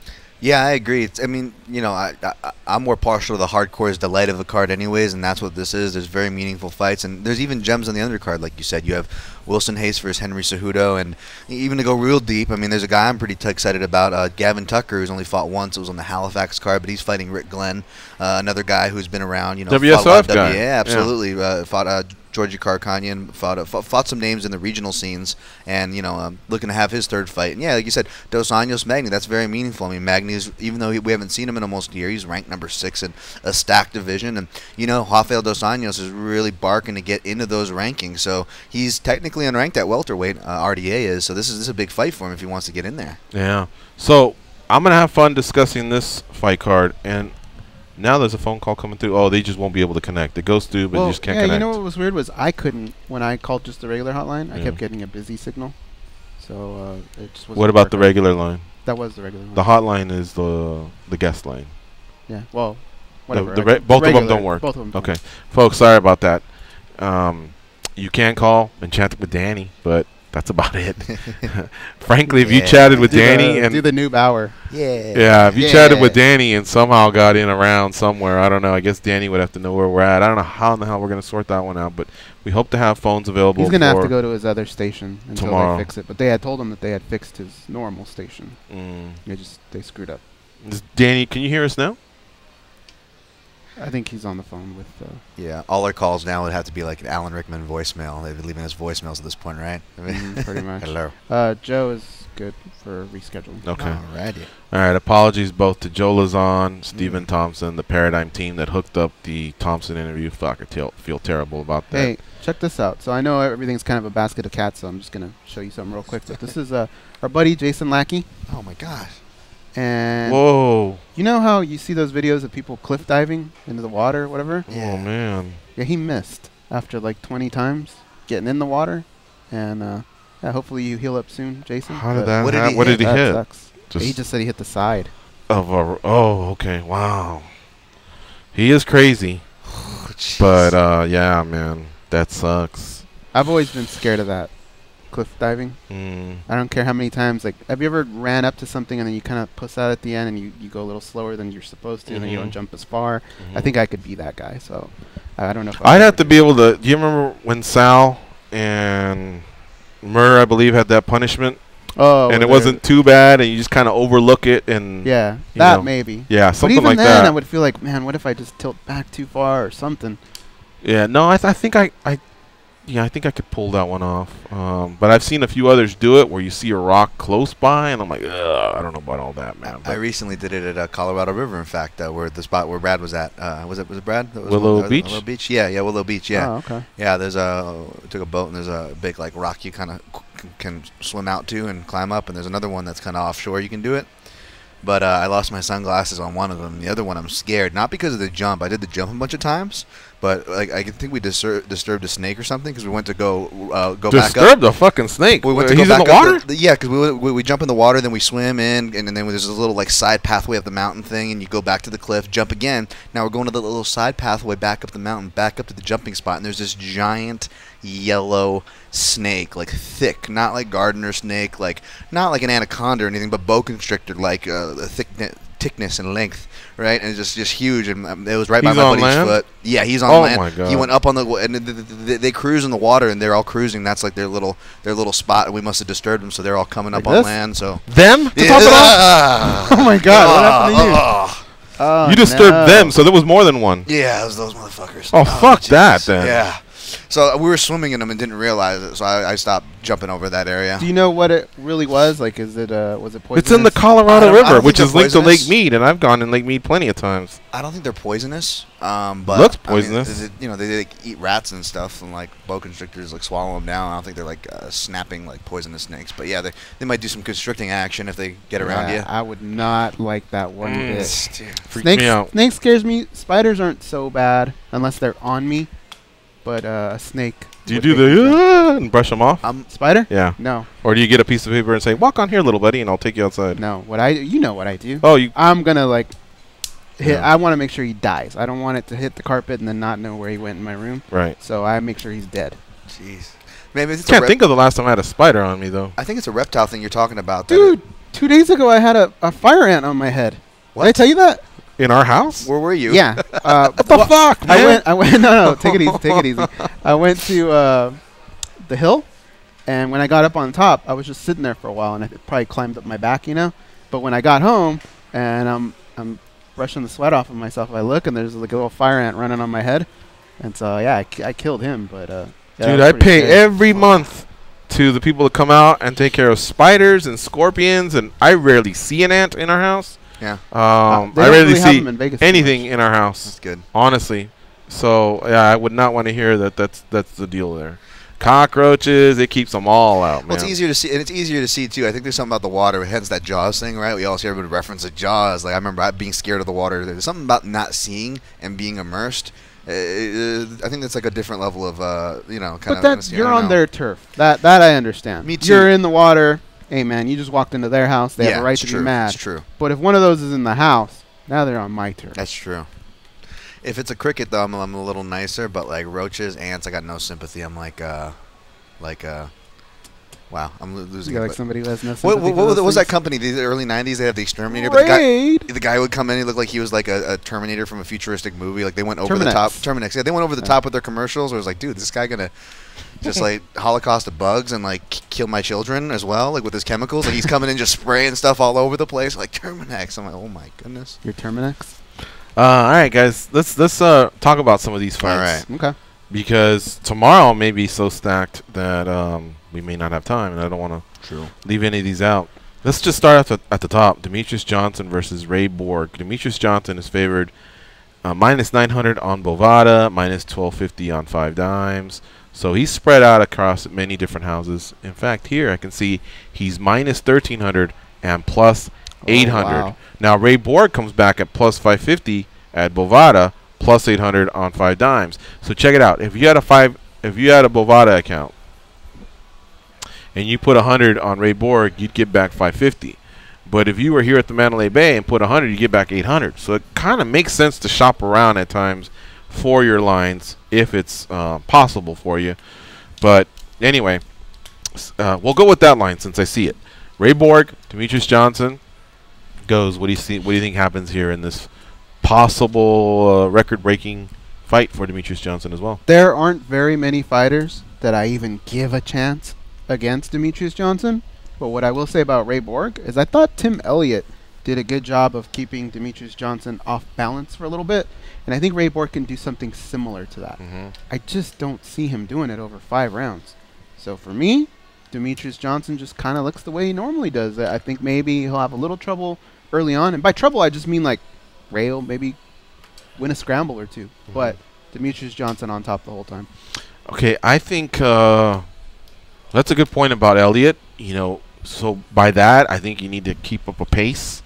Yeah, I agree. I'm more partial to the hardcore's delight of the card anyways, and that's what this is. There's very meaningful fights, and there's even gems on the undercard, like you said. You have Wilson Hayes versus Henry Cejudo, and even to go real deep, there's a guy I'm pretty excited about, Gavin Tucker, who's only fought once. It was on the Halifax card, but he's fighting Rick Glenn, another guy who's been around. WSOF guy. Yeah, absolutely. Yeah. Fought Georgi Karkanyan, fought some names in the regional scenes, and looking to have his 3rd fight. And yeah, like you said, Dos Anjos Magny, that's very meaningful. Magny is, even though we haven't seen him in almost a year, he's ranked number 6 in a stacked division, and Rafael Dos Anjos is really barking to get into those rankings. So he's technically unranked at welterweight. RDA is. So this is a big fight for him if he wants to get in there. Yeah. So I'm gonna have fun discussing this fight card, and Now there's a phone call coming through. Oh, they just won't be able to connect. It goes through, but you just can't connect. You know what was weird was I couldn't, when I called just the regular hotline, I kept getting a busy signal. So it just wasn't. What about the regular line? That was the regular line. The hotline is the guest line. Yeah, well, whatever. Both of them don't work. Both of them don't work. Folks, sorry about that. You can call and chat with Danny, but that's about it. Frankly, if you chatted with Danny and do the noob hour. Yeah, if you chatted with Danny and somehow got in around somewhere, I don't know. I guess Danny would have to know where we're at. I don't know how in the hell we're going to sort that one out, but we hope to have phones available. He's going to have to go to his other station until tomorrow. They fix it. But they had told him that they had fixed his normal station. They screwed up. Danny, can you hear us now? I think he's on the phone with. Yeah, all our calls now would have to be like an Alan Rickman voicemail. They'd be leaving us voicemails at this point, right? I mean, pretty much. Hello. Joe is good for rescheduling. Okay. Alrighty. All right. Apologies both to Joe Lauzon, Stephen Thompson, the Paradigm team that hooked up the Thompson interview. Fuck, I feel terrible about that. Hey, check this out. So I know everything's kind of a basket of cats, so I'm just gonna show you something real quick. But this is our buddy Jason Lackey. Oh my gosh. And whoa, you know how you see those videos of people cliff diving into the water or whatever? Yeah. Oh man. Yeah, he missed after like 20 times getting in the water, and hopefully you heal up soon, Jason. How did that happen? What did he hit? Sucks. He just said he hit the side. Okay, wow. He is crazy. But yeah, man, that sucks. I've always been scared of that. Cliff diving. I don't care how many times. Like, have you ever ran up to something and then you kind of puss out at the end and you go a little slower than you're supposed to and then you don't jump as far? I think I could be that guy. So I don't know if I'd have to be able to. Do you remember when Sal and Murr, I believe, had that punishment? Oh, and it wasn't too bad, and you just kind of overlook it, and yeah, that maybe. Yeah, something but even like then, that. I would feel like, man, what if I just tilt back too far or something? Yeah, no, I think I think I could pull that one off. But I've seen a few others do it where you see a rock close by, and I'm like, ugh, I don't know about all that, man. I recently did it at Colorado River, in fact, where the spot where Brad was at. Was it Brad? That was Willow Beach? Willow Beach? Yeah, Willow Beach, yeah. Oh, okay. Yeah, took a boat, and there's a big, like, rock you kind of can swim out to and climb up, and there's another one that's kind of offshore you can do it. But I lost my sunglasses on one of them. The other one I'm scared, not because of the jump. I did the jump a bunch of times, but like I think we disturbed a snake or something because we went to go back up. Disturbed a fucking snake? We went to He's go back in the water? Yeah, because we jump in the water, then we swim in, and then there's a little like side pathway up the mountain thing, and you go back to the cliff, jump again. Now we're going to the little side pathway back up the mountain, back up to the jumping spot, and there's this giant yellow snake, like thick, not like gardener snake, like not like an anaconda or anything, but boa constrictor, like thickness and length, right? And it's just huge, and it was right by my buddy's foot. Yeah, he's on land. My God. He went up on the, and they cruise in the water, and they're all cruising. That's like their little spot, and we must have disturbed them, so they're all coming up on land. So them? To top it off? Oh my God! What happened to you? You disturbed them, so there was more than one. Yeah, it was those motherfuckers. Oh, fuck that, then. Yeah. So we were swimming in them and didn't realize it, so I stopped jumping over that area. Do you know what it really was? Like, was it poisonous? It's in the Colorado River, which is linked to Lake Mead, and I've gone in Lake Mead plenty of times. I don't think they're poisonous. But looks poisonous. I mean, they like, eat rats and stuff, and like boa constrictors like swallow them down. I don't think they're like snapping like poisonous snakes, but yeah, they might do some constricting action if they get around you. I would not like that one bit. Freak me out. Snake scares me. Spiders aren't so bad unless they're on me, but a snake. Do you do the and brush them off? Spider? Yeah. No. Or do you get a piece of paper and say, "Walk on here, little buddy, and I'll take you outside"? No. You know what I do. Oh, I'm gonna like hit. Yeah. I want to make sure he dies. I don't want it to hit the carpet and then not know where he went in my room. Right. So I make sure he's dead. Jeez. Maybe it's can't think of the last time I had a spider on me though. I think it's a reptile thing you're talking about. Dude, 2 days ago I had a fire ant on my head. What? Did I tell you that? In our house? Where were you? Yeah. What the fuck, man? I went. No, take it easy. Take it easy. I went to the hill, and when I got up on top, I was just sitting there for a while, and it probably climbed up my back, you know. But when I got home, and I'm brushing the sweat off of myself, I look, and there's like a little fire ant running on my head, and so yeah, I killed him. But yeah, dude, I pay every month to the people that come out and take care of spiders and scorpions, and I rarely see an ant in our house. Yeah. I rarely see anything in our house. That's good. Honestly. So yeah, I would not want to hear that. That's the deal there. cockroaches. It keeps them all out, man. Well, it's easier to see, and it's easier to see too. I think there's something about the water. Hence that Jaws thing, right? We always hear everybody reference the Jaws. Like I remember being scared of the water. There's something about not seeing and being immersed. I think that's like a different level of kind of. But that you're on their turf. That I understand. Me too. You're in the water. Hey man, you just walked into their house. They have a right to true. be mad. It's true. But if one of those is in the house, now they're on my turf. That's true. If it's a cricket though, I'm a little nicer. But like roaches, ants, I got no sympathy. I'm wow, I'm losing. You got it, like somebody who has no sympathy. What was that company? The early '90s, they had the Exterminator. Raid. But the guy would come in. He looked like he was like a Terminator from a futuristic movie. Like they went over Terminex. the top. Terminex. Yeah, they went over the top with their commercials. Where it was like, dude, this guy gonna just like holocaust of bugs and like kill my children as well, like with his chemicals. Like he's coming in just spraying stuff all over the place, like Terminex. I'm like, oh my goodness. Your Terminex. All right, guys. Let's talk about some of these fights. All right. Okay. Because tomorrow may be so stacked that we may not have time, and I don't want to leave any of these out. Let's just start at the top. Demetrius Johnson versus Ray Borg. Demetrius Johnson is favored minus 900 on Bovada, minus 1250 on 5 Dimes. So he's spread out across many different houses. In fact, here I can see he's minus 1300 and plus 800. Wow. Now Ray Borg comes back at plus 550 at Bovada, plus 800 on 5 Dimes. So check it out. If you had a Bovada account and you put 100 on Ray Borg, you'd get back 550. But if you were here at the Mandalay Bay and put 100, you get back 800. So it kind of makes sense to shop around at times for your lines if it's possible for you. But anyway, we'll go with that line since I see it. Ray Borg, Demetrius Johnson goes. What do you think happens here in this possible record-breaking fight for Demetrius Johnson as well? There aren't very many fighters that I even give a chance against Demetrius Johnson. But what I will say about Ray Borg is I thought Tim Elliott did a good job of keeping Demetrius Johnson off balance for a little bit. And I think Ray Borg can do something similar to that. I just don't see him doing it over 5 rounds. So for me, Demetrius Johnson just kind of looks the way he normally does. I think maybe he'll have a little trouble early on. And by trouble, I just mean like Ray will maybe win a scramble or two. But Demetrius Johnson on top the whole time. Okay, I think that's a good point about Elliott. So by that, I think you need to keep up a pace.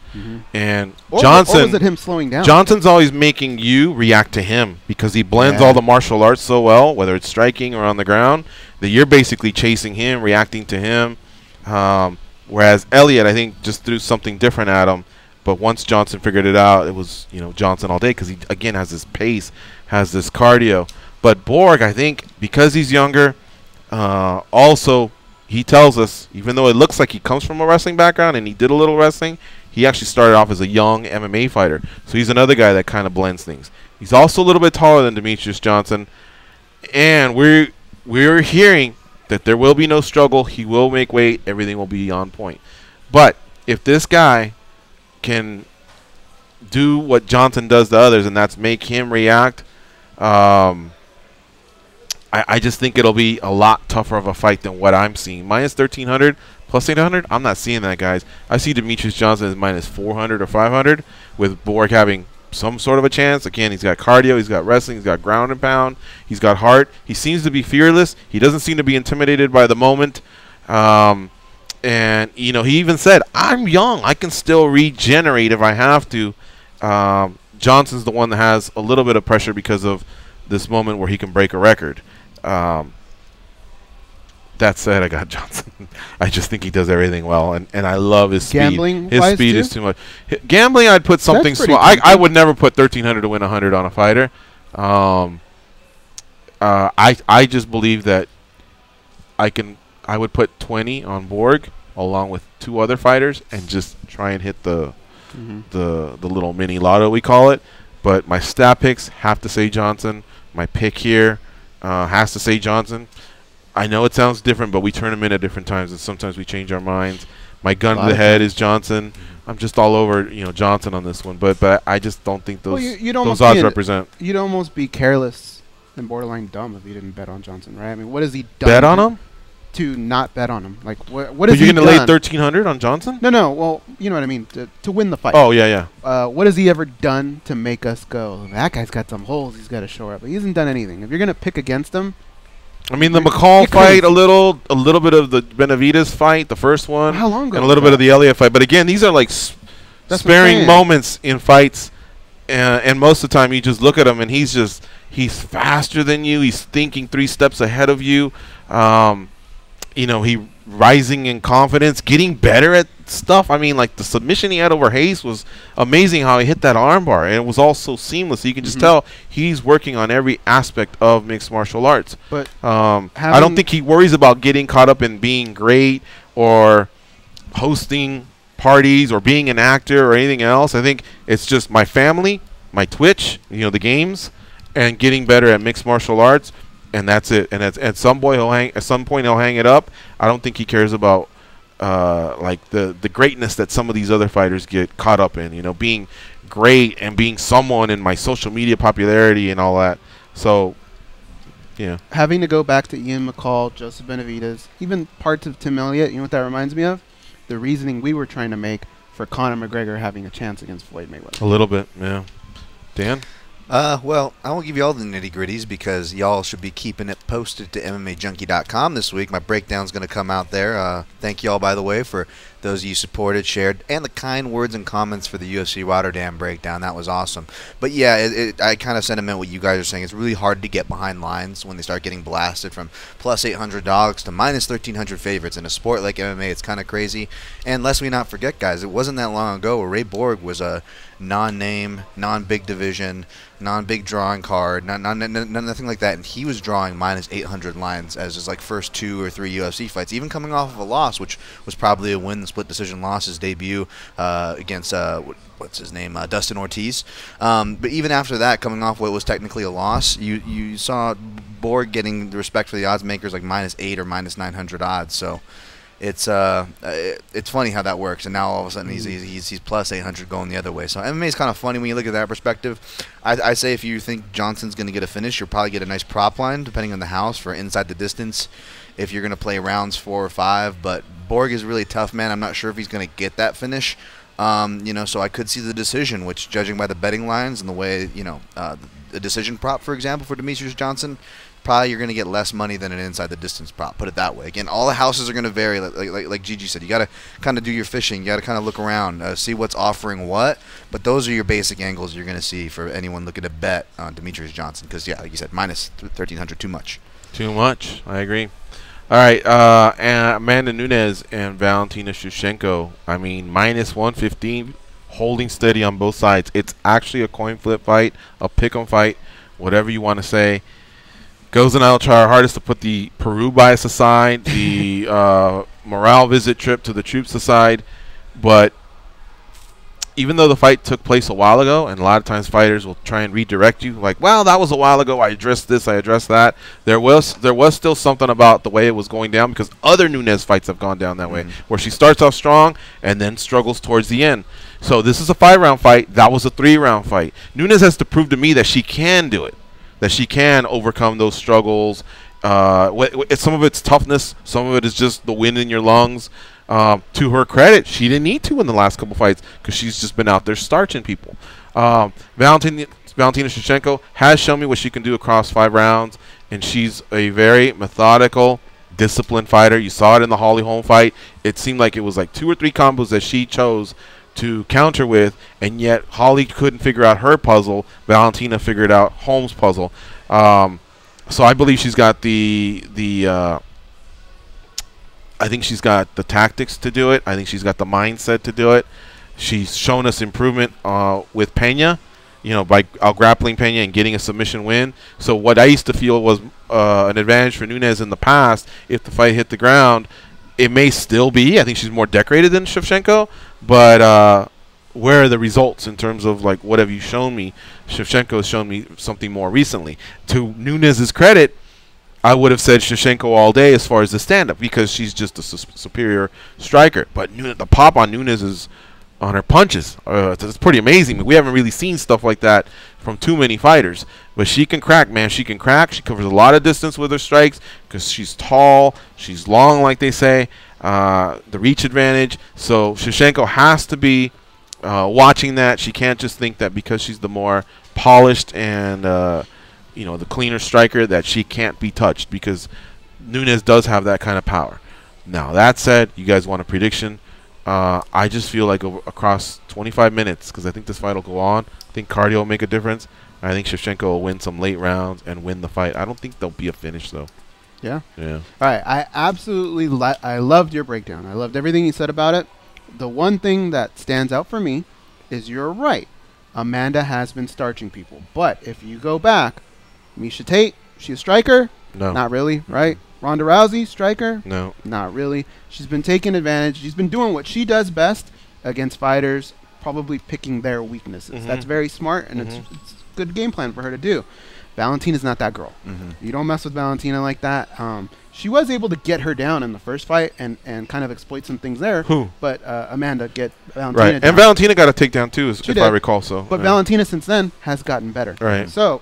And Johnson, or was it him slowing down? Johnson's always making you react to him because he blends all the martial arts so well, whether it's striking or on the ground, that you're basically chasing him, reacting to him. Whereas Elliott, I think, just threw something different at him. But once Johnson figured it out, it was Johnson all day because he again has this pace, has this cardio. But Borg, I think, because he's younger, also he tells us, even though it looks like he comes from a wrestling background and he did a little wrestling, he actually started off as a young MMA fighter. So he's another guy that kind of blends things. He's also a little bit taller than Demetrius Johnson. And we're hearing that there will be no struggle. He will make weight. Everything will be on point. But if this guy can do what Johnson does to others, and that's make him react, I just think it'll be a lot tougher of a fight than what I'm seeing. Minus 1,300, plus 800, I'm not seeing that, guys. I see Demetrius Johnson as minus 400 or 500, with Borg having some sort of a chance. Again, he's got cardio, he's got wrestling, he's got ground and pound, he's got heart. He seems to be fearless. He doesn't seem to be intimidated by the moment. And, he even said, I'm young. I can still regenerate if I have to. Johnson's the one that has a little bit of pressure because of this moment where he can break a record. That said, I got Johnson. I just think he does everything well, and I love his speed. Gambling his wise speed too? Is too much. Gambling, I'd put something small. I would never put 1,300 to win 100 on a fighter. I just believe that I would put 20 on Borg along with 2 other fighters and just try and hit the little mini lotto, we call it. But my stat picks have to say Johnson. My pick here has to say Johnson. I know it sounds different, but we turn them in at different times, and sometimes we change our minds. My gun to the head is Johnson. I'm just all over Johnson on this one, but I just don't think those those odds represent. You'd almost be careless and borderline dumb if you didn't bet on Johnson, right? I mean, what has he done? Bet on him? To not bet on him, like what is he he going to lay 1,300 on Johnson? No. Well, you know what I mean. To win the fight. Oh yeah. What has he ever done to make us go, that guy's got some holes? He's got to shore up. He hasn't done anything. If you're going to pick against him, I mean, the McCall fight, a little bit of the Benavidez fight, the first one. How long ago? And a little bit of the Elliott fight. But again, these are like sparing moments in fights. And most of the time, you just look at him, and he's faster than you. He's thinking 3 steps ahead of you. He rising in confidence, getting better at stuff. I mean, like the submission he had over Hayes was amazing. How he hit that armbar, and it was all so seamless. You can just tell he's working on every aspect of mixed martial arts. But I don't think he worries about getting caught up in being great or hosting parties or being an actor or anything else. I think it's just my family, my Twitch, the games, and getting better at mixed martial arts. And that's it. And at some point he'll hang it up. I don't think he cares about like the greatness that some of these other fighters get caught up in. Being great and being someone in my social media popularity and all that. So, yeah. Having to go back to Ian McCall, Joseph Benavidez, even parts of Tim Elliott. You know what that reminds me of? The reasoning we were trying to make for Conor McGregor having a chance against Floyd Mayweather. A little bit, yeah. Dan? Well, I won't give you all the nitty-gritties because y'all should be keeping it posted to MMAjunkie.com this week. My breakdown's going to come out there. Thank you all, by the way, for those of you supported, shared, and the kind words and comments for the UFC Rotterdam breakdown. That was awesome. But yeah, I kind of sentiment what you guys are saying. It's really hard to get behind lines when they start getting blasted from plus 800 dogs to minus 1,300 favorites. In a sport like MMA, it's kind of crazy. And lest we not forget, guys, it wasn't that long ago where Ray Borg was a non-name, non-big division, non-big drawing card, nothing like that, and he was drawing minus 800 lines as his like first 2 or 3 UFC fights, even coming off of a loss, which was probably a win, the split decision loss, his debut against what's his name, Dustin Ortiz. But even after that, coming off what was technically a loss, you saw Borg getting the respect for the odds makers like minus 8 or minus 900 odds. So it's funny how that works, and now all of a sudden he's plus 800 going the other way. So MMA is kind of funny when you look at that perspective. I say if you think Johnson's going to get a finish, you'll probably get a nice prop line depending on the house for inside the distance if you're going to play rounds 4 or 5. But Borg is really tough, man. I'm not sure if he's going to get that finish. So I could see the decision, which judging by the betting lines and the way the decision prop, for example, for Demetrius Johnson, probably you're going to get less money than an inside the distance prop. Put it that way. Again, all the houses are going to vary. Like Gigi said, you got to kind of do your fishing. You got to kind of look around, see what's offering what. But those are your basic angles you're going to see for anyone looking to bet on Demetrius Johnson. Because yeah, like you said, minus 1,300, too much. Too much. I agree. All right, and Amanda Nunes and Valentina Shevchenko. I mean, minus 115, holding steady on both sides. It's actually a coin flip fight, a pick'em fight, whatever you want to say. Goes and I'll try our hardest to put the Peru bias aside, the morale visit trip to the troops aside. But even though the fight took place a while ago, and a lot of times fighters will try and redirect you, like, well, that was a while ago, I addressed this, I addressed that. There was still something about the way it was going down, because other Nunes fights have gone down that way, where she starts off strong and then struggles towards the end. So this is a 5-round fight. That was a 3-round fight. Nunes has to prove to me that she can do it, that she can overcome those struggles. Some of it's toughness, some of it is just the wind in your lungs. To her credit, she didn't need to in the last couple fights because she's just been out there starching people. Valentina Shevchenko has shown me what she can do across 5 rounds, and she's a very methodical, disciplined fighter. You saw it in the Holly Holm fight. It seemed like it was like 2 or 3 combos that she chose to counter with, and yet Holly couldn't figure out her puzzle. Valentina figured out Holm's puzzle. So I believe she's got I think she's got the tactics to do it. I think she's got the mindset to do it. She's shown us improvement with Pena, by out-grappling Pena and getting a submission win. So what I used to feel was an advantage for Nunes in the past, if the fight hit the ground, it may still be. I think she's more decorated than Shevchenko, but where are the results in terms of, like, what have you shown me? Shevchenko has shown me something more recently. To Nunes' credit, I would have said Shevchenko all day as far as the stand-up, because she's just a superior striker. But the pop on Nunes is on her punches. It's pretty amazing. We haven't really seen stuff like that from too many fighters. But she can crack, man. She can crack. She covers a lot of distance with her strikes because she's tall. She's long, like they say. The reach advantage. So Shevchenko has to be watching that. She can't just think that because she's the more polished and the cleaner striker, that she can't be touched because Nunes does have that kind of power. Now, that said, you guys want a prediction? I just feel like across 25 minutes, because I think this fight will go on, I think cardio will make a difference. I think Shevchenko will win some late rounds and win the fight. I don't think there'll be a finish, though. Yeah? Yeah. All right. I absolutely I loved your breakdown. I loved everything you said about it. The one thing that stands out for me is you're right. Amanda has been starching people. But if you go back, Miesha Tate, she a striker? No. Not really, right? Ronda Rousey, striker? No. Not really. She's been taking advantage. She's been doing what she does best against fighters, probably picking their weaknesses. That's very smart, and it's a good game plan for her to do. Valentina's not that girl. You don't mess with Valentina like that. She was able to get her down in the first fight and kind of exploit some things there. Who? But Amanda get Valentina down. And Valentina got a takedown too, if I recall. But Valentina since then has gotten better. Right. So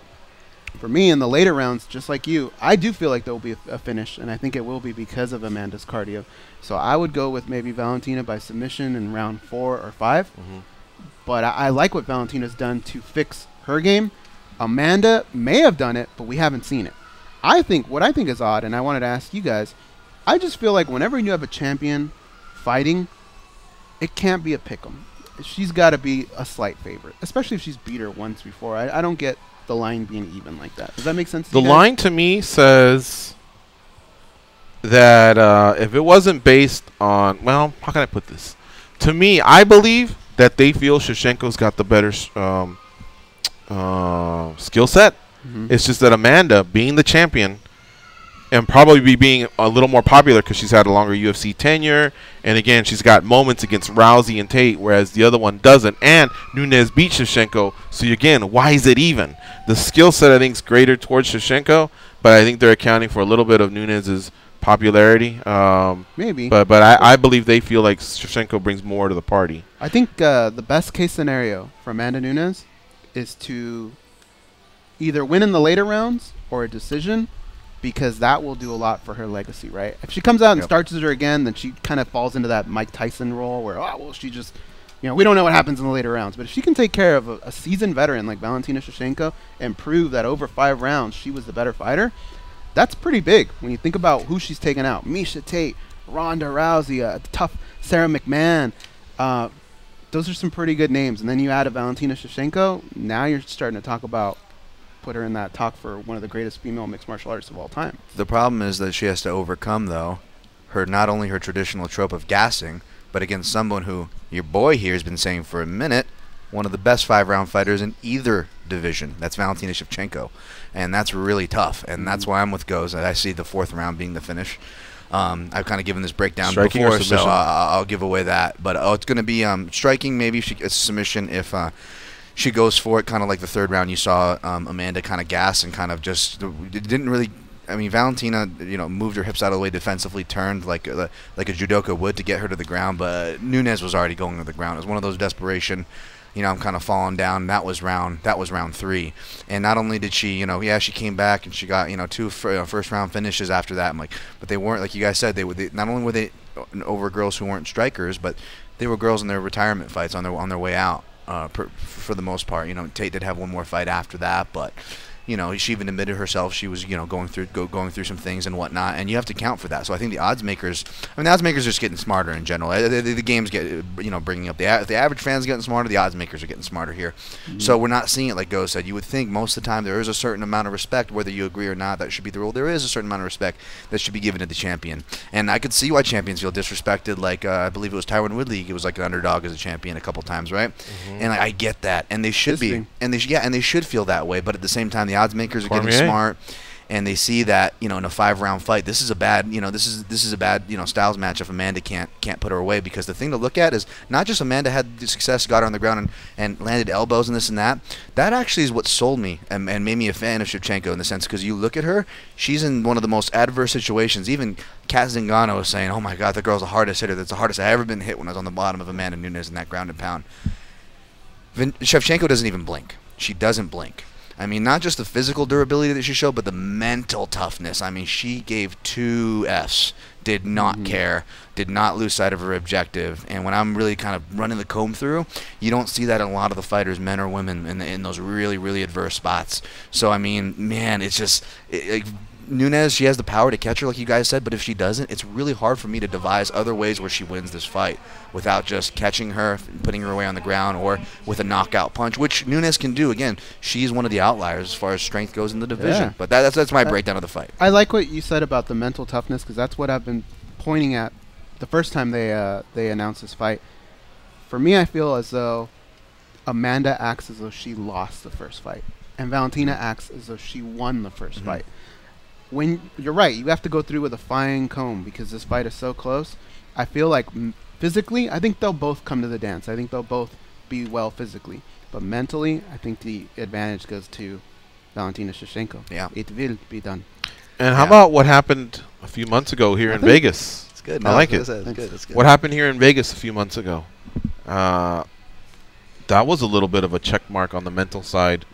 for me in the later rounds, just like you, I do feel like there will be a finish, and I think it will be because of Amanda's cardio. So I would go with maybe Valentina by submission in round 4 or 5. But I like what Valentina's done to fix her game. Amanda may have done it, but we haven't seen it. What I think is odd, and I wanted to ask you guys, I just feel like whenever you have a champion fighting, it can't be a pick'em. She's got to be a slight favorite, especially if she's beat her once before. I don't get the line being even like that. Does that make sense to you guys? The line to me says that if it wasn't based on, well, how can I put this? To me, I believe that they feel Shevchenko's got the better skill set. It's just that Amanda, being the champion, and probably being a little more popular because she's had a longer UFC tenure, and again, she's got moments against Rousey and Tate, whereas the other one doesn't, and Nunes beat Shevchenko, so again, why is it even? The skill set, I think, is greater towards Shevchenko, but I think they're accounting for a little bit of Nunes' popularity. Maybe. But I believe they feel like Shevchenko brings more to the party. I think the best case scenario for Amanda Nunes is to either win in the later rounds or a decision, because that will do a lot for her legacy, right? If she comes out and starches her again, then she kind of falls into that Mike Tyson role where, she just, we don't know what happens in the later rounds. But if she can take care of a seasoned veteran like Valentina Shevchenko and prove that over 5 rounds she was the better fighter, that's pretty big when you think about who she's taken out. Miesha Tate, Ronda Rousey, a tough Sarah McMahon. Those are some pretty good names. And then you add a Valentina Shevchenko, now you're starting to talk about put her in that talk for one of the greatest female mixed martial artists of all time. The problem is that she has to overcome, though, not only her traditional trope of gassing, but against someone who your boy here has been saying for a minute, one of the best 5-round fighters in either division. That's Valentina Shevchenko, and that's really tough. And that's why I'm with Goes. I see the 4th round being the finish. I've kind of given this breakdown Striking before, so I'll give away that. But it's going to be striking. Maybe a submission if she goes for it, kind of like the 3rd round. You saw Amanda kind of gas and kind of just didn't really. I mean, Valentina, moved her hips out of the way defensively, turned like a judoka would to get her to the ground. But Nunes was already going to the ground. It was one of those desperation. I'm kind of falling down. That was round 3, and not only did she, she came back and she got 2 first round finishes after that. But they weren't, like you guys said, not only were they over girls who weren't strikers, but they were girls in their retirement fights on their way out. For the most part, Tate did have one more fight after that, but she even admitted herself she was going through some things and whatnot, and you have to count for that. So I think the odds makers are just getting smarter in general. The games get bringing up the average fans getting smarter. The odds makers are getting smarter here. So we're not seeing it like Go said. You would think most of the time there is a certain amount of respect, whether you agree or not. That should be the rule. There is a certain amount of respect that should be given to the champion, and I could see why champions feel disrespected. Like I believe it was Tyron Woodley. He was like an underdog as a champion a couple times, right? And I get that, and they should be, and they should feel that way. But at the same time, the odds makers are getting smart, and they see that in a 5-round fight, this is a bad styles match if Amanda can't put her away. Because the thing to look at is not just Amanda had the success, got her on the ground and landed elbows and this and that. That actually is what sold me and made me a fan of Shevchenko in the sense, because you look at her, she's in one of the most adverse situations. Even Kat Zingano was saying, "Oh my God, that girl's the hardest hitter. That's the hardest I ever been hit when I was on the bottom of Amanda Nunes in that ground and pound." Shevchenko doesn't even blink. She doesn't blink. I mean, not just the physical durability that she showed, but the mental toughness. I mean, she gave 2 Fs, did not care, did not lose sight of her objective. And when I'm really kind of running the comb through, you don't see that in a lot of the fighters, men or women, in those really, really adverse spots. So, I mean, man, it's just... Nunes, she has the power to catch her, like you guys said, but if she doesn't, it's really hard for me to devise other ways where she wins this fight without just catching her, putting her away on the ground, or with a knockout punch, which Nunes can do. Again, she's one of the outliers as far as strength goes in the division. Yeah. But that's my breakdown of the fight. I like what you said about the mental toughness, because that's what I've been pointing at the first time they announced this fight. For me, I feel as though Amanda acts as though she lost the first fight, and Valentina acts as though she won the first fight. When you're right, you have to go through with a fine comb because this fight is so close. I feel like physically, I think they'll both come to the dance. I think they'll both be well physically, but mentally, I think the advantage goes to Valentina Shevchenko. Yeah, it will be done. And how about what happened a few months ago here in Vegas? It's good. I like it. It's good. It's good. What happened here in Vegas a few months ago? That was a little bit of a check mark on the mental side.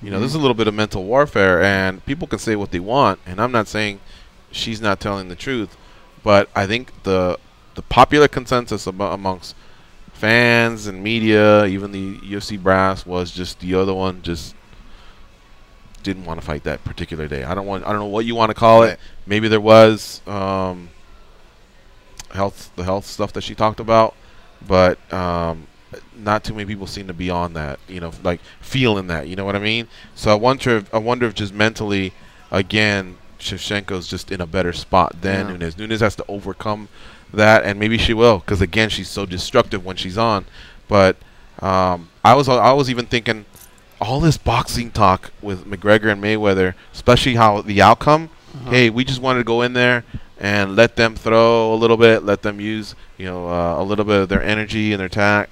You know, there's a little bit of mental warfare, and people can say what they want, and I'm not saying she's not telling the truth, but I think the popular consensus amongst fans and media, even the UFC brass, was just the other one just didn't want to fight that particular day. I don't know what you want to call it. Maybe there was the health stuff that she talked about, but not too many people seem to be on that, you know, like feeling that, you know what I mean? So I wonder if just mentally, again, Shevchenko's just in a better spot than Nunes. Nunes has to overcome that, and maybe she will, because again, she's so destructive when she's on. But I was even thinking, all this boxing talk with McGregor and Mayweather, especially how the outcome. Hey, we just wanted to go in there and let them throw a little bit, let them use, you know, a little bit of their energy and their attack.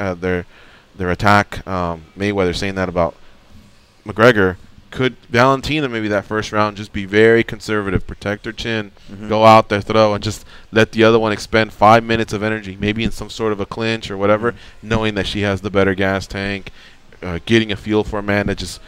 Mayweather saying that about McGregor. Could Valentina maybe that first round just be very conservative, protect her chin, go out there, throw, and just let the other one expend 5 minutes of energy, maybe in some sort of a clinch or whatever, knowing that she has the better gas tank, getting a feel for a man that just.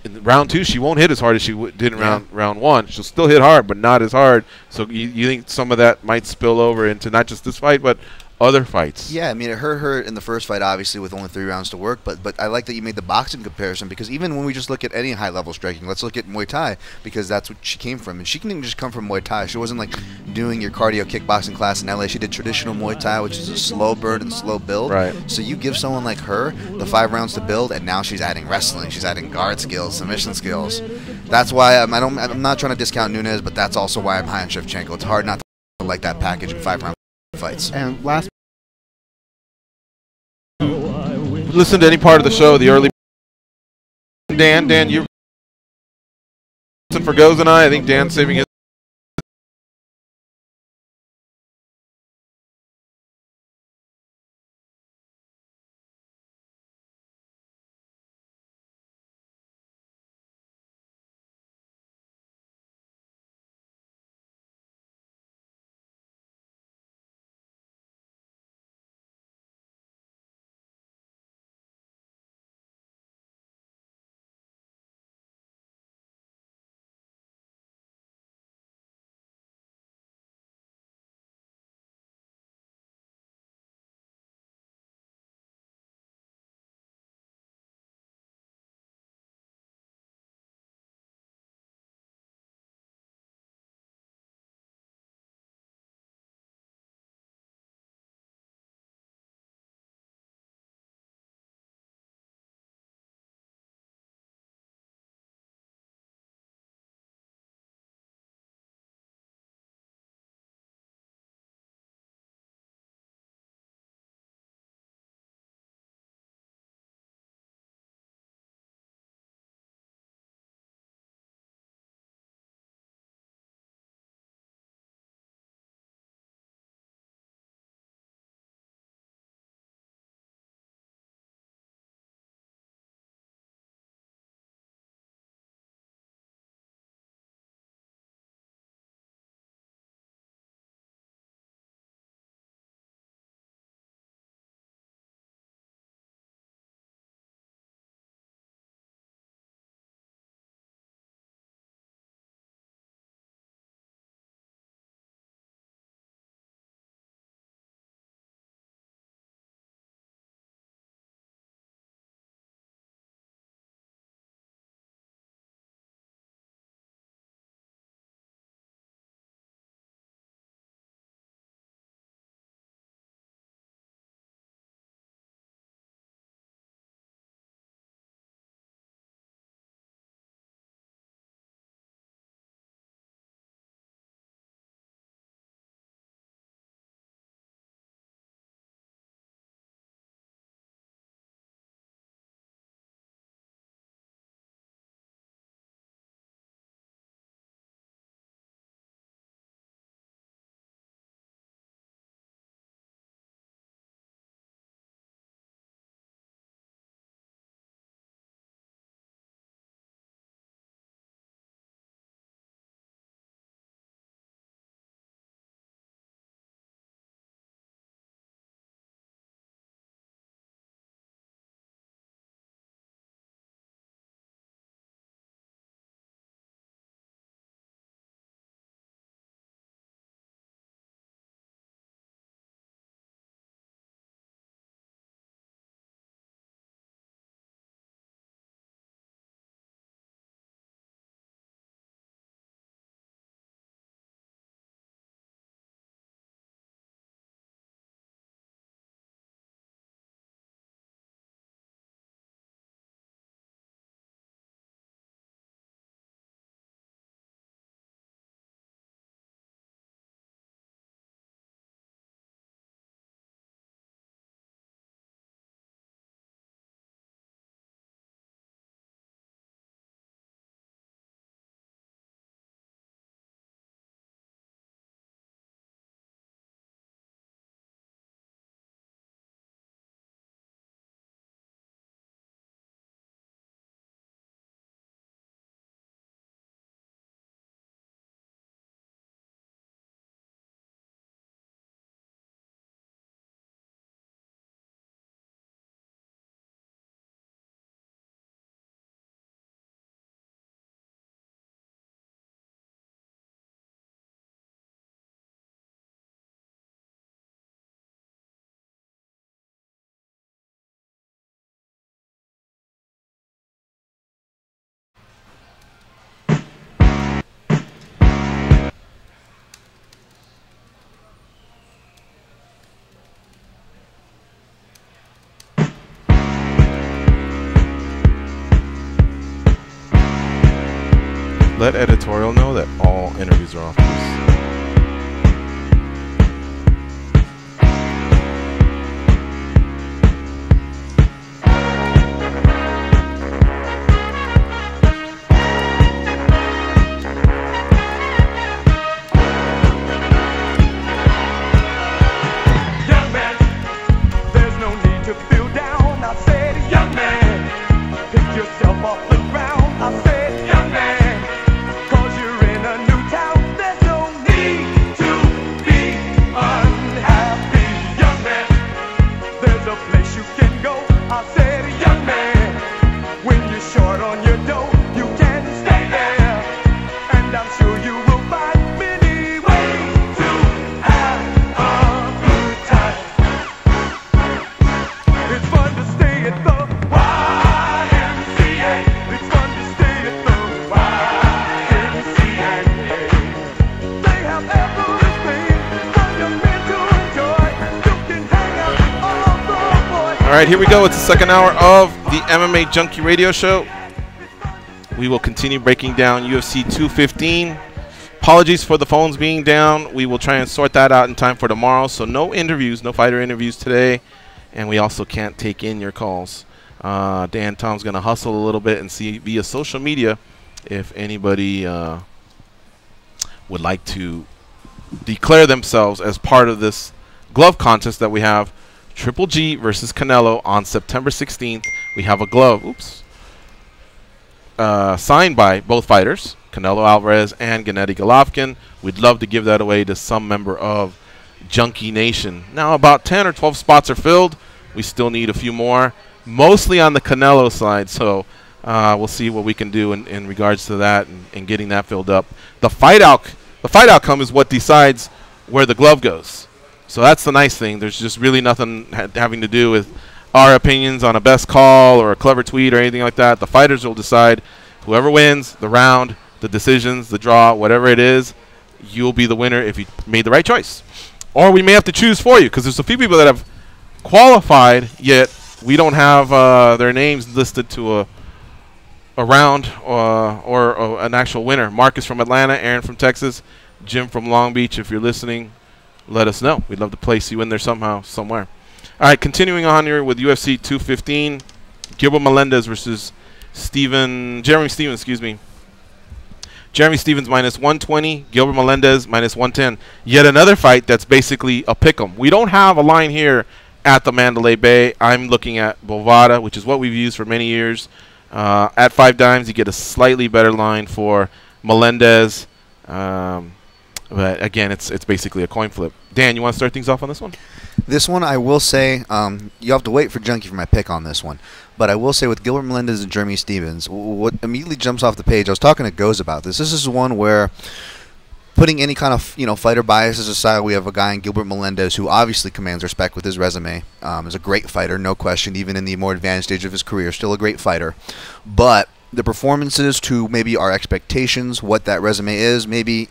In round 2, she won't hit as hard as she did in round 1. She'll still hit hard, but not as hard. So you think some of that might spill over into not just this fight, but other fights? Yeah, I mean, it hurt her in the first fight, obviously, with only 3 rounds to work. But I like that you made the boxing comparison, because even when we just look at any high-level striking, let's look at Muay Thai, because that's what she came from. And she didn't just come from Muay Thai. She wasn't like doing your cardio kickboxing class in LA. She did traditional Muay Thai, which is a slow burn and slow build. Right. So you give someone like her the 5 rounds to build, and now she's adding wrestling. She's adding guard skills, submission skills. That's why I'm not trying to discount Nunes, but that's also why I'm high on Shevchenko. It's hard not to like that package in 5 round fights. And last. Listen to any part of the show, the early. Dan, you for Goes and I think Dan's saving his. let editorial know that all interviews are off, please. All right, here we go. It's the second hour of the MMA Junkie Radio Show. We will continue breaking down UFC 215. Apologies for the phones being down. We will try and sort that out in time for tomorrow. So no interviews, no fighter interviews today. And we also can't take in your calls. Dan Tom's going to hustle a little bit and see via social media if anybody would like to declare themselves as part of this glove contest that we have. Triple G versus Canelo on September 16th. We have a glove, signed by both fighters, Canelo Alvarez and Gennady Golovkin. We'd love to give that away to some member of Junkie Nation. Now about 10 or 12 spots are filled. We still need a few more, mostly on the Canelo side. So we'll see what we can do in regards to that and getting that filled up. The fight outcome is what decides where the glove goes. So that's the nice thing. There's just really nothing having to do with our opinions on a best call or a clever tweet or anything like that. The fighters will decide whoever wins the round, the decisions, the draw, whatever it is, you'll be the winner if you made the right choice. Or we may have to choose for you because there's a few people that have qualified, yet we don't have their names listed to a round or an actual winner. Marcus from Atlanta, Aaron from Texas, Jim from Long Beach, if you're listening, let us know. We'd love to place you in there somehow, somewhere. All right, continuing on here with UFC 215, Gilbert Melendez versus Jeremy Stevens, excuse me. Jeremy Stevens minus 120, Gilbert Melendez minus 110. Yet another fight that's basically a pick'em. We don't have a line here at the Mandalay Bay. I'm looking at Bovada, which is what we've used for many years. At 5 dimes, you get a slightly better line for Melendez. But again, it's basically a coin flip. Dan, you want to start things off on this one? This one, I will say, you have to wait for Junkie for my pick on this one. But I will say with Gilbert Melendez and Jeremy Stevens, what immediately jumps off the page, I was talking to Goz about this. This is one where, putting any kind of fighter biases aside, we have a guy in Gilbert Melendez who obviously commands respect with his resume. Is a great fighter, no question, even in the more advanced stage of his career, still a great fighter. But the performances to maybe our expectations, what that resume is, maybe,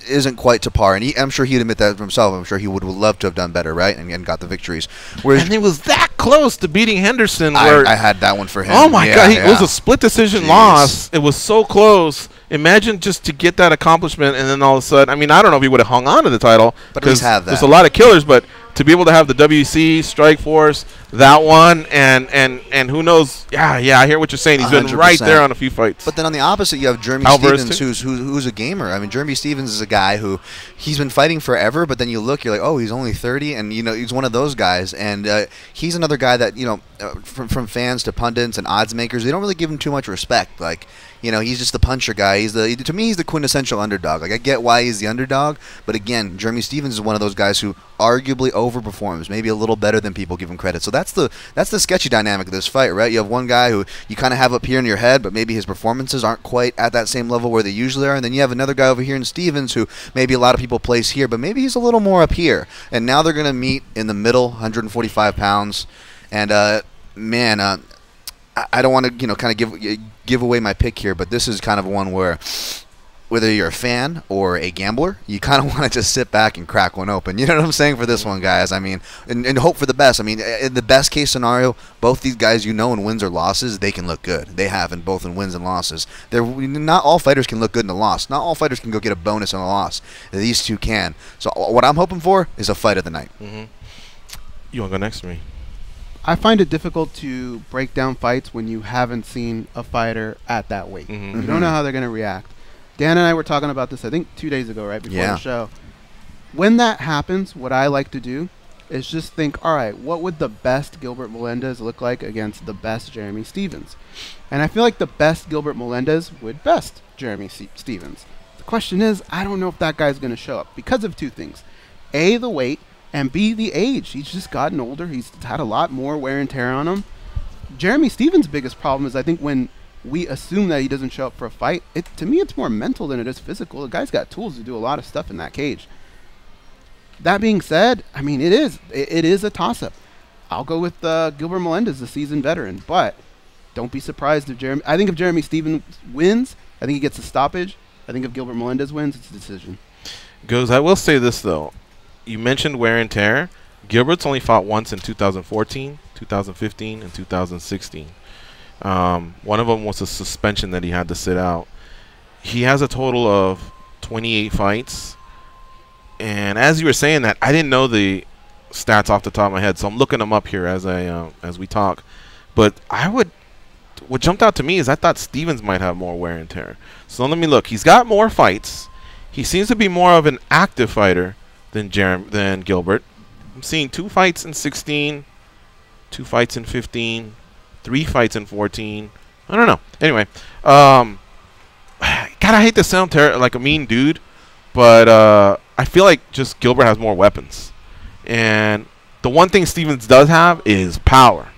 isn't quite to par, and I'm sure he'd admit that himself. I'm sure he would love to have done better, right, and got the victories. Whereas and he was that close to beating Henderson. I had that one for him. Oh my God, it was a split decision loss. It was so close. Imagine just to get that accomplishment, and then all of a sudden, I don't know if he would have hung on to the title, but at least have that. There's a lot of killers, but to be able to have the WC, Strikeforce, that one, and who knows? Yeah, I hear what you're saying. He's 100%. Been right there on a few fights. But then on the opposite, you have Jeremy Stevens, who's a gamer. Jeremy Stevens is a guy who he's been fighting forever, but then you look, you're like, oh, he's only 30, and he's one of those guys, and he's another guy that from fans to pundits and odds makers, they don't really give him too much respect. Like, he's just the puncher guy. To me, he's the quintessential underdog. Like, I get why he's the underdog, but again, Jeremy Stevens is one of those guys who arguably overperforms, maybe a little better than people give him credit. So that's the sketchy dynamic of this fight, right? You have one guy who you kind of have up here in your head, but maybe his performances aren't quite at that same level where they usually are. And then you have another guy over here in Stevens who maybe a lot of people place here, but maybe he's a little more up here. And now they're going to meet in the middle, 145 pounds. And man, I don't want to kind of give away my pick here, but this is kind of one where whether you're a fan or a gambler, you kind of want to just sit back and crack one open. You know what I'm saying for this one, guys? I mean, and hope for the best. I mean, in the best case scenario, both these guys, in wins or losses, they can look good. They have in both in wins and losses. Not all fighters can look good in a loss. Not all fighters can go get a bonus on a loss. These two can. So what I'm hoping for is a fight of the night. You want to go next to me? I find it difficult to break down fights when you haven't seen a fighter at that weight. You don't know how they're going to react. Dan and I were talking about this, I think, 2 days ago, right before the show. When that happens, what I like to do is just think, all right, what would the best Gilbert Melendez look like against the best Jeremy Stephens? And I feel like the best Gilbert Melendez would best Jeremy Stephens. The question is, I don't know if that guy's going to show up because of two things. A, the weight, and B, the age. He's just gotten older. He's had a lot more wear and tear on him. Jeremy Stephens' biggest problem is, I think, when we assume that he doesn't show up for a fight, to me it's more mental than it is physical. The guy's got tools to do a lot of stuff in that cage. That being said, I mean, it is a toss-up. I'll go with Gilbert Melendez, the seasoned veteran, but don't be surprised if Jeremy Stephens wins, I think he gets a stoppage. I think if Gilbert Melendez wins, it's a decision. I will say this, though. You mentioned wear and tear. Gilbert's only fought once in 2014, 2015, and 2016. One of them was a suspension that he had to sit out. He has a total of 28 fights. And as you were saying that, I didn't know the stats off the top of my head, so I'm looking them up here as we talk. But what jumped out to me is I thought Stephens might have more wear and tear. So let me look. He's got more fights. He seems to be more of an active fighter than Gilbert. I'm seeing 2 fights in 16, 2 fights in 15. 3 fights in 14. I don't know. Anyway, God, I hate to sound like a mean dude, but I feel like just Gilbert has more weapons. And the one thing Stephens does have is power.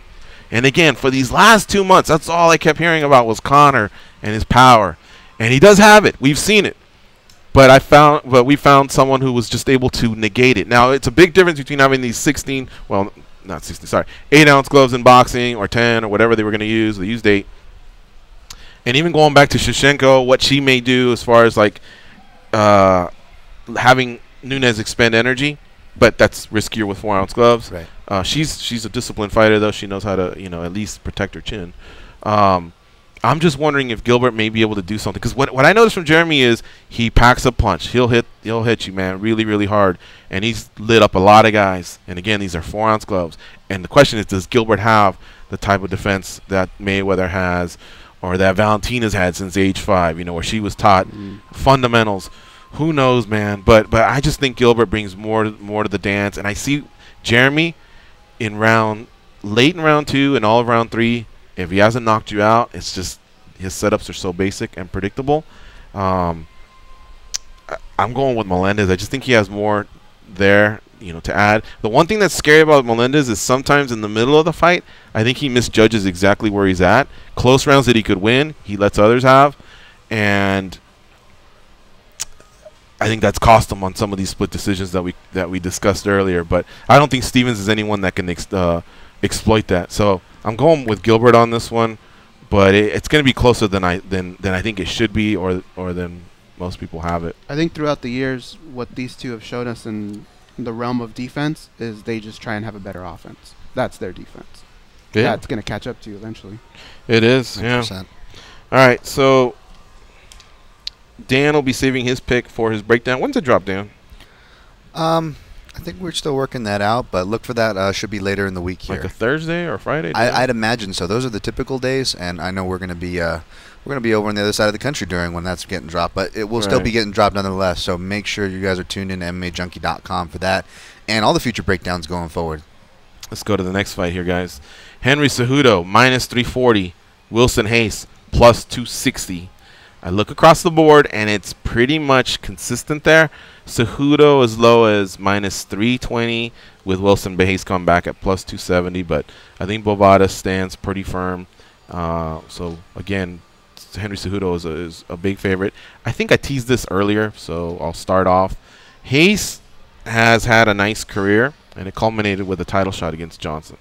And again, for these last 2 months, that's all I kept hearing about was Conor and his power. And he does have it. We've seen it. But we found someone who was just able to negate it. Now, it's a big difference between having these 8-ounce gloves in boxing, or 10, or whatever they were going to use. They used 8. And even going back to Shevchenko, what she may do as far as like having Nunes expend energy, but that's riskier with 4-ounce gloves. Right. She's a disciplined fighter, though. She knows how to at least protect her chin. I'm just wondering if Gilbert may be able to do something, because what I noticed from Jeremy is he packs a punch. He'll hit you, man, really, really hard, and he's lit up a lot of guys. And again, these are 4-ounce gloves. And the question is, does Gilbert have the type of defense that Mayweather has, or that Valentina's had since age 5? Where she was taught fundamentals. Who knows, man? But I just think Gilbert brings more to the dance, and I see Jeremy late in round 2 and all of round 3. If he hasn't knocked you out, it's just his setups are so basic and predictable. I'm going with Melendez. I just think he has more there, to add. The one thing that's scary about Melendez is sometimes in the middle of the fight, I think he misjudges exactly where he's at. Close rounds that he could win, he lets others have, and I think that's cost him on some of these split decisions that we discussed earlier. But I don't think Stephens is anyone that can exploit that. So I'm going with Gilbert on this one, but it's going to be closer than I think it should be, or than most people have it. I think throughout the years, what these two have shown us in the realm of defense is they just try and have a better offense. That's their defense. Yeah. That's going to catch up to you eventually. It is, 100%. Yeah. All right, so Dan will be saving his pick for his breakdown. When's it drop, Dan? I think we're still working that out, but look for that. Should be later in the week here. Like a Thursday or Friday? I'd imagine so. Those are the typical days, and I know we're going to be over on the other side of the country during when that's getting dropped, but it will still be getting dropped nonetheless. So make sure you guys are tuned in to MMAjunkie.com for that, and all the future breakdowns going forward. Let's go to the next fight here, guys. Henry Cejudo -340, Wilson Hayes +260. I look across the board, and it's pretty much consistent there. Cejudo as low as -320, with Wilson Hayes come back at +270, but I think Bovada stands pretty firm. So, again, Henry Cejudo is a big favorite. I think I teased this earlier, so I'll start off. Hayes has had a nice career, and it culminated with a title shot against Johnson.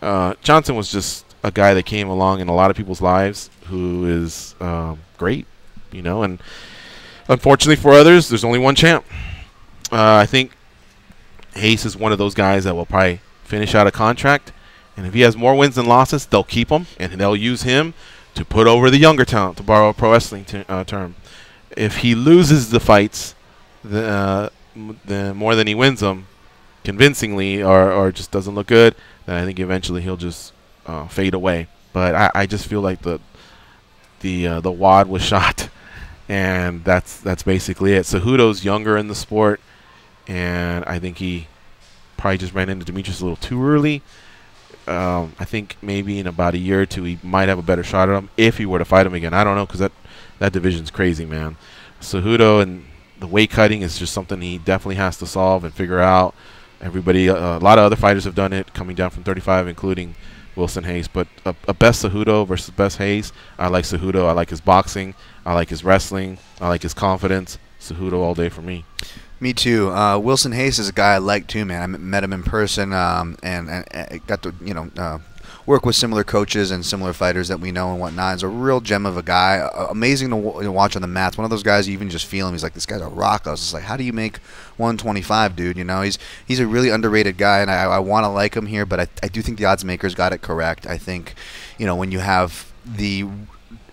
Johnson was just a guy that came along in a lot of people's lives who is great, and Unfortunately for others, there's only one champ. I think Hayes is one of those guys that will probably finish out a contract, and if he has more wins than losses, they'll keep him, and they'll use him to put over the younger talent, to borrow a pro wrestling term. If he loses the fights, the more than he wins them convincingly, or just doesn't look good, then I think eventually he'll just fade away. But I just feel like the wad was shot, and that's basically it. Cejudo's younger in the sport, and I think he probably just ran into Demetrius a little too early. I think maybe in about a year or two he might have a better shot at him if he were to fight him again. I don't know, because that division's crazy, man. Cejudo and the weight cutting is just something he definitely has to solve and figure out. Everybody, a lot of other fighters have done it, coming down from 35, including Wilson Hayes. But a best Cejudo versus best Hayes, I like Cejudo. I like his boxing. I like his wrestling. I like his confidence. Cejudo all day for me. Me too. Wilson Hayes is a guy I like too, man. I met him in person and got to work with similar coaches and similar fighters that we know and whatnot. He's a real gem of a guy. Amazing to watch on the mats. One of those guys you even just feel him. He's like, this guy's a rock. I was just like, how do you make 125, dude? You know, he's a really underrated guy, and I want to like him here, but I do think the odds makers got it correct. I think, when you have the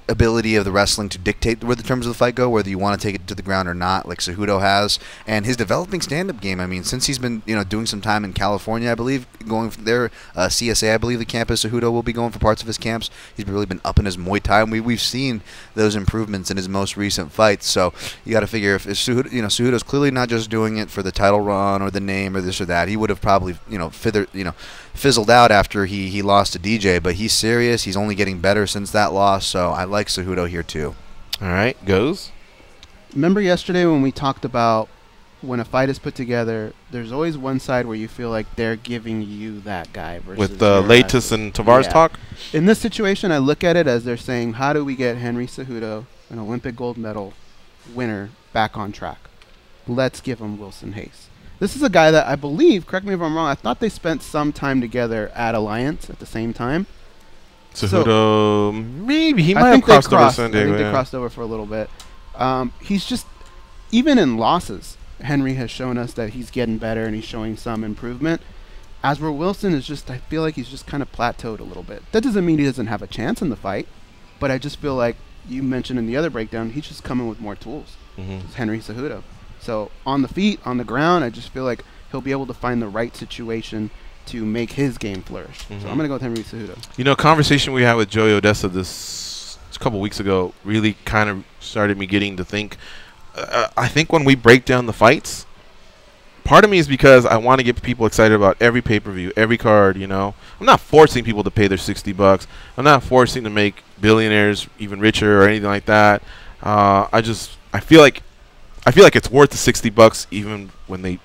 ability of the wrestling to dictate where the terms of the fight go, whether you want to take it to the ground or not, like Cejudo has, and his developing stand-up game. I mean, since he's been doing some time in California, I believe, going from there, CSA, I believe the campus Cejudo will be going for parts of his camps. He's really been up in his Muay Thai, and we've seen those improvements in his most recent fights. So you got to figure if Cejudo, Cejudo's clearly not just doing it for the title run or the name or this or that. He would have probably fizzled out after he lost to DJ, but he's serious. He's only getting better since that loss, so I like Cejudo here too. All right, goes. Remember yesterday when we talked about when a fight is put together, there's always one side where you feel like they're giving you that guy versus with the Latus and Tavares talk. In this situation, I look at it as they're saying, how do we get Henry Cejudo, an Olympic gold medal winner, back on track? Let's give him Wilson Hayes. This is a guy that I believe, correct me if I'm wrong, I thought they spent some time together at Alliance at the same time. Cejudo, maybe he might have crossed over San Diego. I think they crossed over for a little bit. He's just, even in losses, Henry has shown us that he's getting better and he's showing some improvement. As where Wilson is just, I feel like he's just kind of plateaued a little bit. That doesn't mean he doesn't have a chance in the fight, but I just feel like you mentioned in the other breakdown, he's just coming with more tools. It's Henry Cejudo. So on the feet, on the ground, I just feel like he'll be able to find the right situation to make his game flourish. So I'm going to go with Henry Cejudo. Conversation we had with Joey Odessa this a couple weeks ago really kind of started me getting to think. I think when we break down the fights, part of me is because I want to get people excited about every pay-per-view, every card, I'm not forcing people to pay their $60. I'm not forcing to make billionaires even richer or anything like that. I feel like it's worth the $60 even the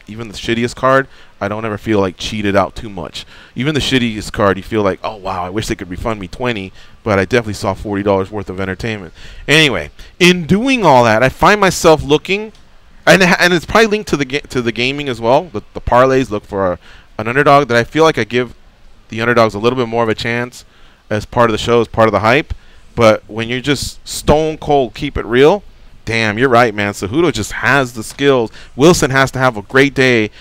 shittiest card. I don't ever feel like cheated out too much. Even the shittiest card, you feel like, oh wow, I wish they could refund me $20, but I definitely saw $40 worth of entertainment. Anyway, in doing all that, I find myself looking, and it's probably linked to the gaming as well. The parlays look for an underdog that I feel like I give the underdogs a little bit more of a chance as part of the show, as part of the hype. But when you're just stone cold, keep it real. Damn, you're right, man. Cejudo just has the skills. Wilson has to have a great day,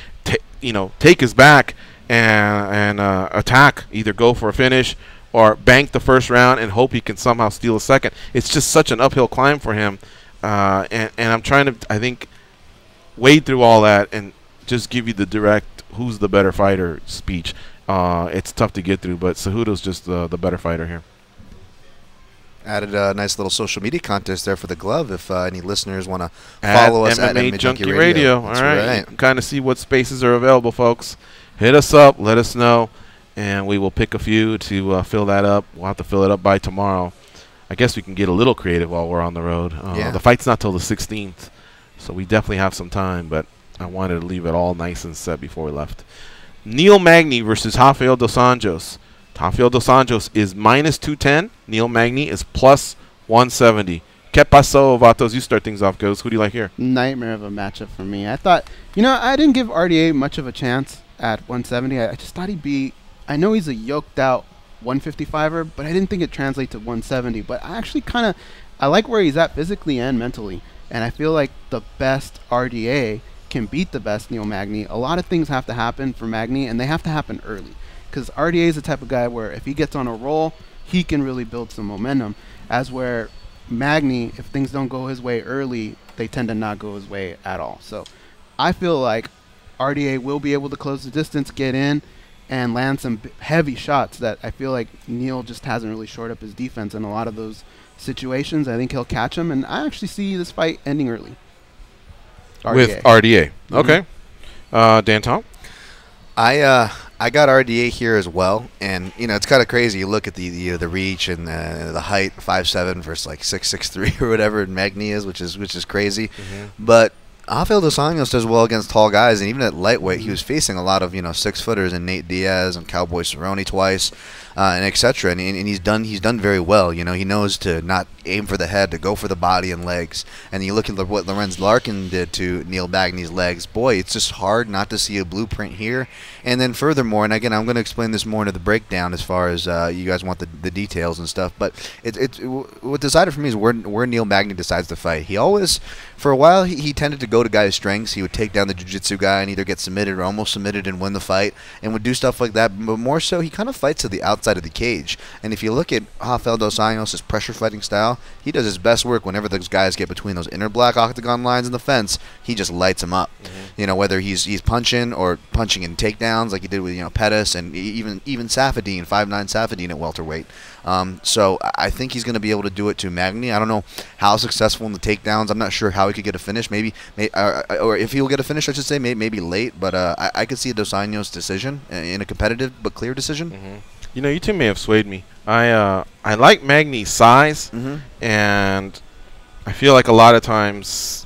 take his back and attack, either go for a finish or bank the first round and hope he can somehow steal a second. It's just such an uphill climb for him. And I'm trying to, I think, wade through all that and just give you the direct who's the better fighter speech. It's tough to get through, but Cejudo's just the better fighter here. Added a nice little social media contest there for the glove if any listeners want to follow us at MMAjunkie Radio. That's all right. Kind of see what spaces are available, folks. Hit us up. Let us know, and we will pick a few to fill that up. We'll have to fill it up by tomorrow. I guess we can get a little creative while we're on the road. The fight's not till the 16th, so we definitely have some time, but I wanted to leave it all nice and set before we left. Neil Magny versus Rafael Dos Anjos. Rafael Dos Anjos is minus 210. Neil Magny is plus 170. Que paso, Vatos? You start things off, Goes. Who do you like here? Nightmare of a matchup for me. I thought, I didn't give RDA much of a chance at 170. I just thought he'd be, I know he's a yoked out 155er, but I didn't think it translates to 170. But I actually I like where he's at physically and mentally. And I feel like the best RDA can beat the best Neil Magny. A lot of things have to happen for Magny, and they have to happen early. Because RDA is the type of guy where if he gets on a roll, he can really build some momentum. As where Magny, if things don't go his way early, they tend to not go his way at all. So I feel like RDA will be able to close the distance, get in, and land some heavy shots that I feel like Neil just hasn't really shored up his defense in a lot of those situations. I think he'll catch him, and I actually see this fight ending early. RDA. With RDA. Mm-hmm. Okay. Dan Tom? I got RDA here as well, and it's kind of crazy. You look at the reach and the height, 5'7" versus like 6'3" or whatever Magny is, which is crazy. But Rafael Dos Anjos does well against tall guys, and even at lightweight, he was facing a lot of 6-footers and Nate Diaz and Cowboy Cerrone twice, and etc. And he's done very well. He knows to not aim for the head, to go for the body and legs. And you look at what Lorenz Larkin did to Neil Magny's legs. Boy, it's just hard not to see a blueprint here. And then furthermore, and again, I'm going to explain this more into the breakdown as far as you guys want the details and stuff. But what decided for me is where Neil Magny decides to fight. He always, for a while, he tended to go to guys' strengths. He would take down the jiu-jitsu guy and either get submitted or almost submitted and win the fight, and would do stuff like that. But more so, he kind of fights to the outside of the cage. And if you look at Rafael Dos Anjos' pressure fighting style, he does his best work whenever those guys get between those inner black octagon lines and the fence. He just lights them up. Whether he's punching or punching in takedowns like he did with Pettis and even Safadine, 5'9" Safadine at welterweight. So I think he's going to be able to do it to Magny. I don't know how successful in the takedowns. I'm not sure how he could get a finish. Maybe or if he'll get a finish, I should say, maybe late. But I could see a Dos Anjos decision in a competitive but clear decision. You two may have swayed me. I like Magny's size, and I feel like a lot of times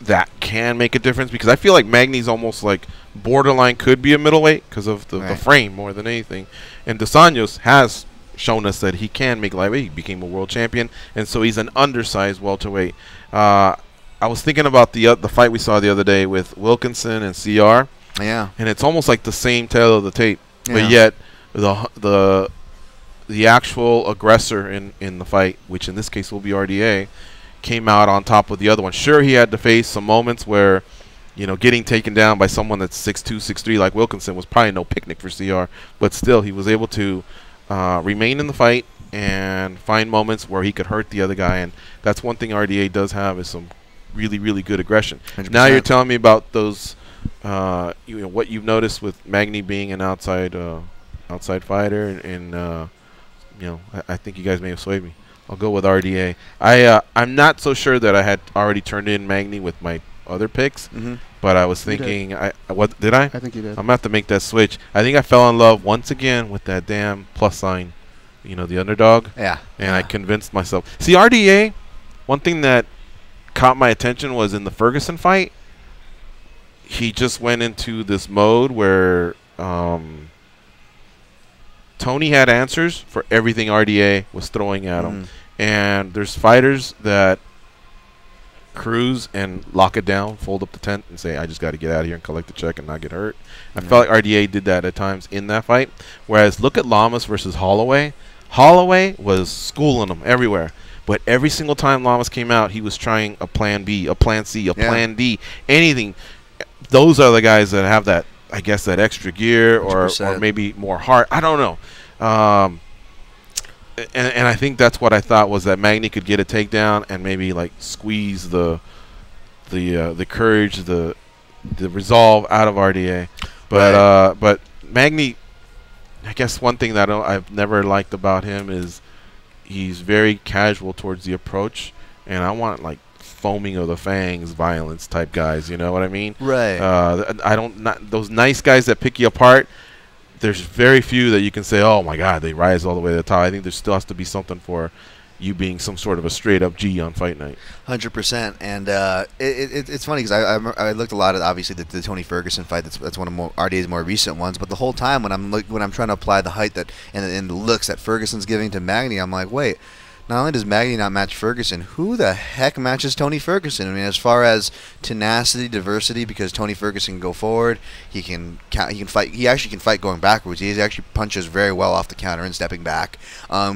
that can make a difference because I feel like Magny's almost like borderline could be a middleweight because of the frame more than anything. And Dos Anjos has shown us that he can make lightweight. He became a world champion, and so he's an undersized welterweight. I was thinking about the fight we saw the other day with Wilkinson and CR. Yeah. And it's almost like the same tale of the tape, but yet the actual aggressor in the fight, which in this case will be RDA, came out on top of the other one. Sure, he had to face some moments where, getting taken down by someone that's 6'2", 6'3", like Wilkinson was probably no picnic for CR, but still he was able to remain in the fight and find moments where he could hurt the other guy, and that's one thing RDA does have is some really, really good aggression. 100%. Now you're telling me about those, what you've noticed with Magny being an outside fighter, and I think you guys may have swayed me. I'll go with RDA. I'm not so sure that I had already turned in Magny with my other picks, but I was thinking, what did I? I think you did. I'm gonna have to make that switch. I think I fell in love once again with that damn plus sign, the underdog. Yeah. And I convinced myself. See, RDA, one thing that caught my attention was in the Ferguson fight, he just went into this mode where Tony had answers for everything RDA was throwing at him. And there's fighters that cruise and lock it down, fold up the tent, and say, I just got to get out of here and collect the check and not get hurt. I felt like RDA did that at times in that fight. Whereas look at Lamas versus Holloway. Holloway was schooling him everywhere. But every single time Lamas came out, he was trying a plan B, a plan C, a plan D, anything. Those are the guys that have that, I guess, that extra gear or maybe more heart. I don't know. And I think that's what I thought was that Magny could get a takedown and maybe like squeeze the courage, the resolve out of RDA. But but Magny, I guess one thing that I've never liked about him is he's very casual towards the approach, and I want like foaming of the fangs, violence type guys. You know what I mean? Right. Not those nice guys that pick you apart. There's very few that you can say, oh my God, they rise all the way to the top. I think there still has to be something for you being some sort of a straight up G on fight night. 100%. And it's funny because I looked a lot at obviously the Tony Ferguson fight. That's one of RDA's more recent ones. But the whole time when I'm trying to apply the height and the looks that Ferguson's giving to Magny, I'm like, wait. not only does Magny not match Ferguson, who the heck matches Tony Ferguson? I mean, as far as tenacity, diversity, because Tony Ferguson can go forward, he can fight. He actually can fight going backwards. He actually punches very well off the counter and stepping back.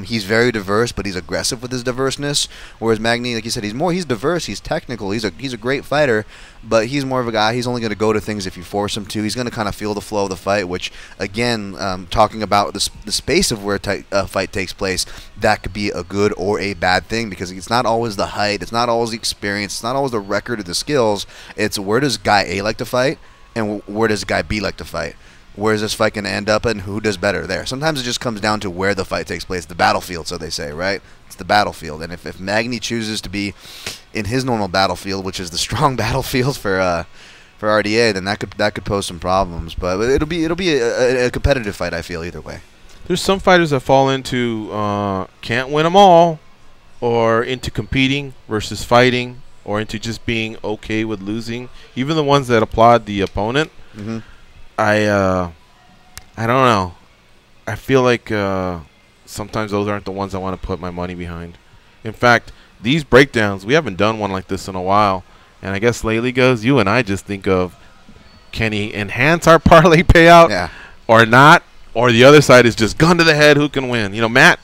He's very diverse, but he's aggressive with his diverseness. Whereas Magny, like you said, he's diverse. He's technical. He's a great fighter, but he's more of a guy. He's only going to go to things if you force him to. He's going to kind of feel the flow of the fight, which again, talking about the space of where a fight takes place, that could be a good or a bad thing, because it's not always the height, it's not always the experience, it's not always the record or the skills. It's where does guy A like to fight, and where does guy B like to fight. Where is this fight going to end up, and who does better there? Sometimes it just comes down to where the fight takes place, the battlefield, so they say, right? It's the battlefield, and if Magny chooses to be in his normal battlefield, which is the strong battlefield for RDA, then that could pose some problems. But it'll be a competitive fight, I feel, either way. There's some fighters that fall into can't win them all, or into competing versus fighting, or into just being okay with losing. Even the ones that applaud the opponent, I don't know. I feel like sometimes those aren't the ones I want to put my money behind. In fact, these breakdowns, we haven't done one like this in a while, and I guess lately goes, you and I just think of, can he enhance our parlay payout or not? Or the other side is just gun to the head, who can win? You know, Matt,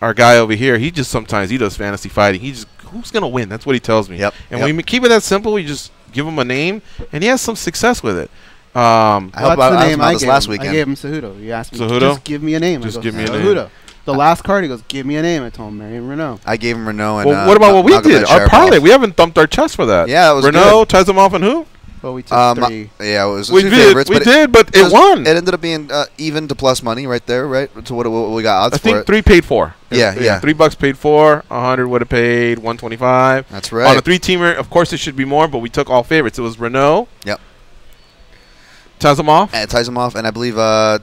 our guy over here, he just sometimes he does fantasy fighting. He just, who's going to win? That's what he tells me. And when we keep it that simple, we just give him a name, and he has some success with it. What's the name I gave last him? weekend. I gave him Cejudo. He asked me, Cejudo? just give me a name. Just I go, give me a name. Cejudo. The last card, he goes, give me a name. I told him Marion Renault. I gave him Renault. And, well, what about what we did? Our parlay. We haven't thumped our chest for that. Yeah, it was Renault, Tezemov, and who? Well, we took 3. Yeah, it was we two did. favorites, We did, but it won. It ended up being even to plus money right there, right? To what we got odds I for think it. 3 paid 4. Yeah. $3 paid 4. 100 would have paid 125. That's right. On a 3-teamer, of course, it should be more, but we took all favorites. It was Renault. Yep. Tezemov. Tezemov, and I believe I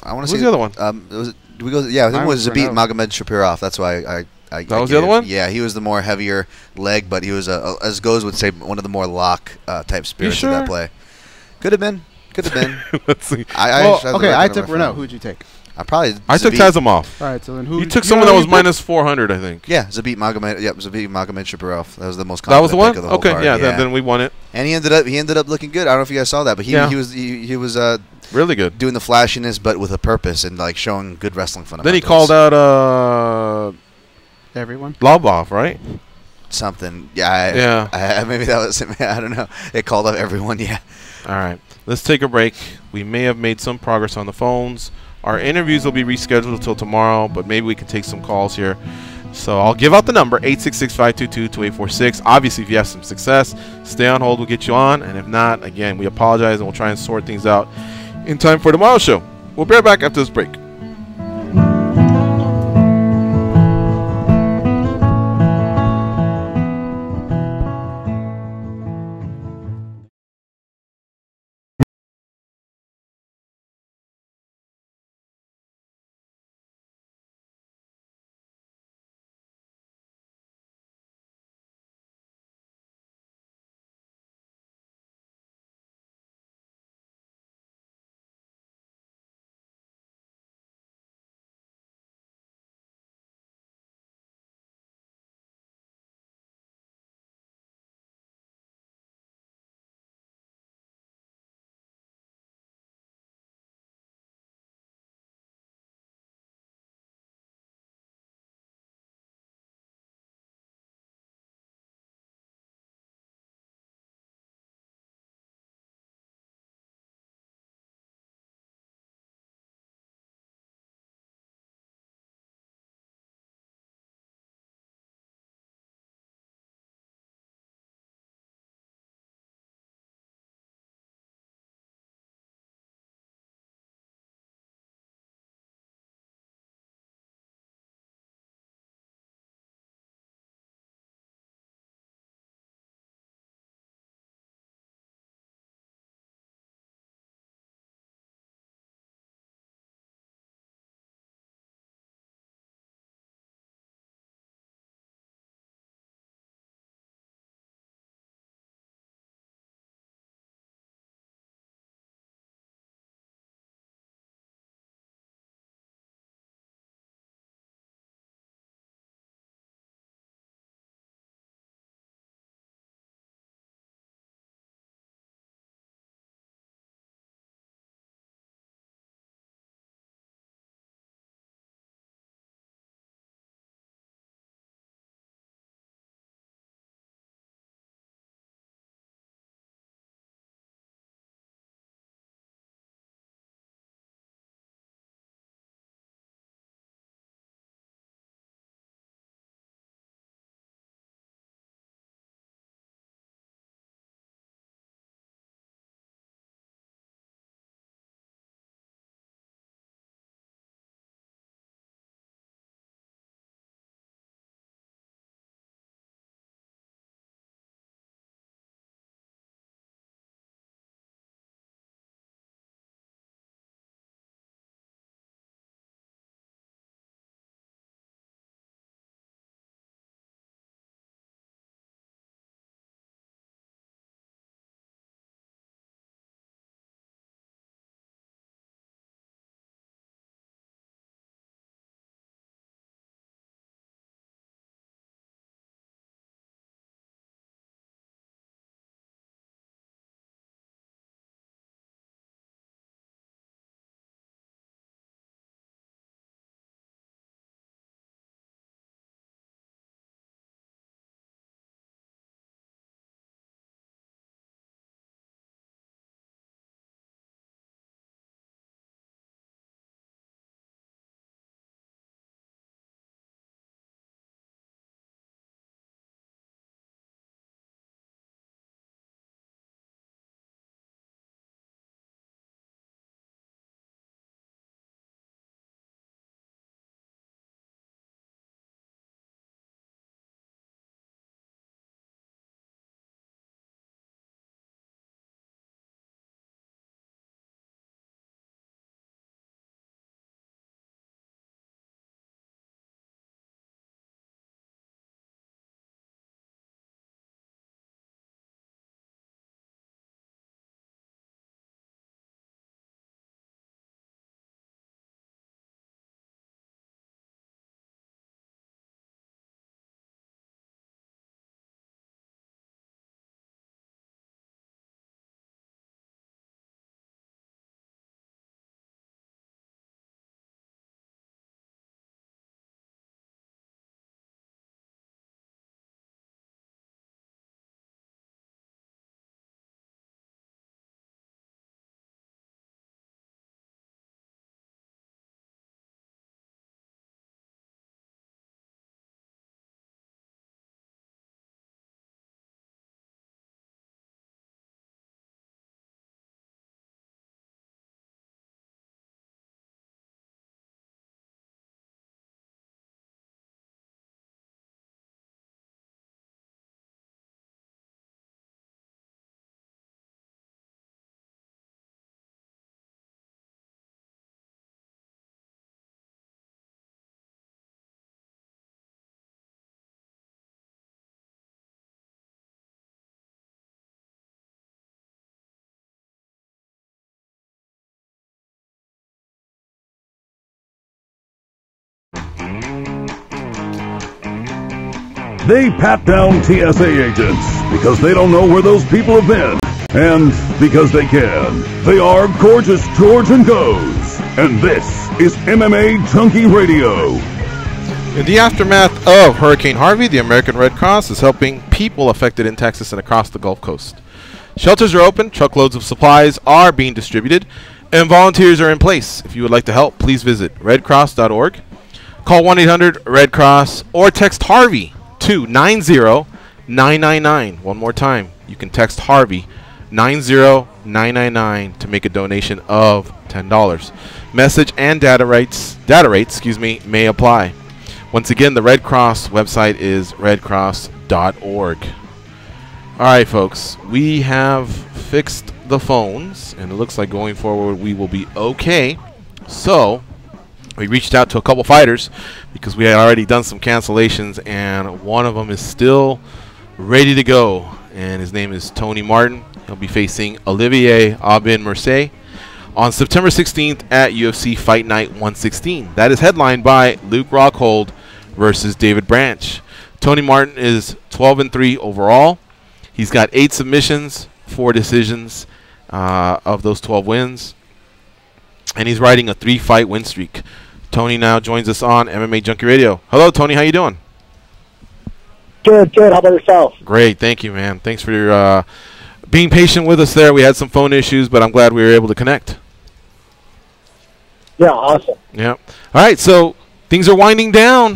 want to say the other one. Do we go? Yeah, I think it was Zabit Magomed Shapirov. That's why I that was the other one? Yeah, he was the more heavier leg, but he was, as Goes would say, one of the more lock type spirits of that play. Could have been. Let's see. I took Renault. Who'd you take? I took Tezemov. All right, so then who? You took someone that was minus 400, I think. Yeah, Zabit Magomed. Yep, Zabit Magomed Shapirov. That was the most. That was the one. Of the whole Okay, card. yeah. Then we won it. And he ended up looking good. I don't know if you guys saw that, but he was really good, doing the flashiness, but with a purpose, and like showing good wrestling fundamentals. Then he called out everyone. Lobov, right? Something. Yeah. Maybe that was. I don't know. It called out everyone. Yeah. All right. Let's take a break. We may have made some progress on the phones. Our interviews will be rescheduled until tomorrow, but maybe we can take some calls here. So I'll give out the number, 866-522-2846. Obviously, if you have some success, stay on hold. We'll get you on. And if not, again, we apologize, and we'll try and sort things out in time for tomorrow's show. We'll be right back after this break. They pat down TSA agents because they don't know where those people have been. And because they can. They are Gorgeous George and Goes. And this is MMAjunkie Radio. In the aftermath of Hurricane Harvey, the American Red Cross is helping people affected in Texas and across the Gulf Coast. Shelters are open, truckloads of supplies are being distributed, and volunteers are in place. If you would like to help, please visit redcross.org. Call 1-800-RED-CROSS or text Harvey to 90999. One more time, you can text Harvey 90999 to make a donation of $10. Message and data rates may apply. Once again, the Red Cross website is redcross.org. All right, folks, we have fixed the phones, and it looks like going forward we will be okay. So we reached out to a couple fighters because we had already done some cancellations, and one of them is still ready to go, and his name is Tony Martin. He'll be facing Olivier Aubin-Mercier on September 16th at UFC Fight Night 116. That is headlined by Luke Rockhold versus David Branch. Tony Martin is 12-3 overall. He's got 8 submissions, 4 decisions of those 12 wins, and he's riding a 3-fight win streak. Tony now joins us on MMAjunkie Radio. Hello, Tony. How you doing? Good. How about yourself? Great. Thank you, man. Thanks for your being patient with us there. We had some phone issues, but I'm glad we were able to connect. Yeah, awesome. Yeah. All right, so things are winding down.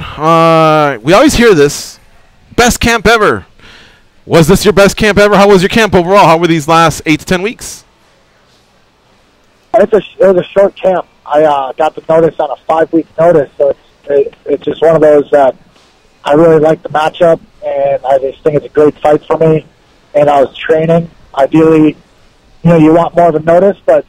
We always hear this. Best camp ever. Was this your best camp ever? How was your camp overall? How were these last 8 to 10 weeks? It was a short camp. I got the notice on a 5-week notice, so it's just one of those that I really like the matchup, and I just think it's a great fight for me. And I was training. Ideally, you want more of a notice, but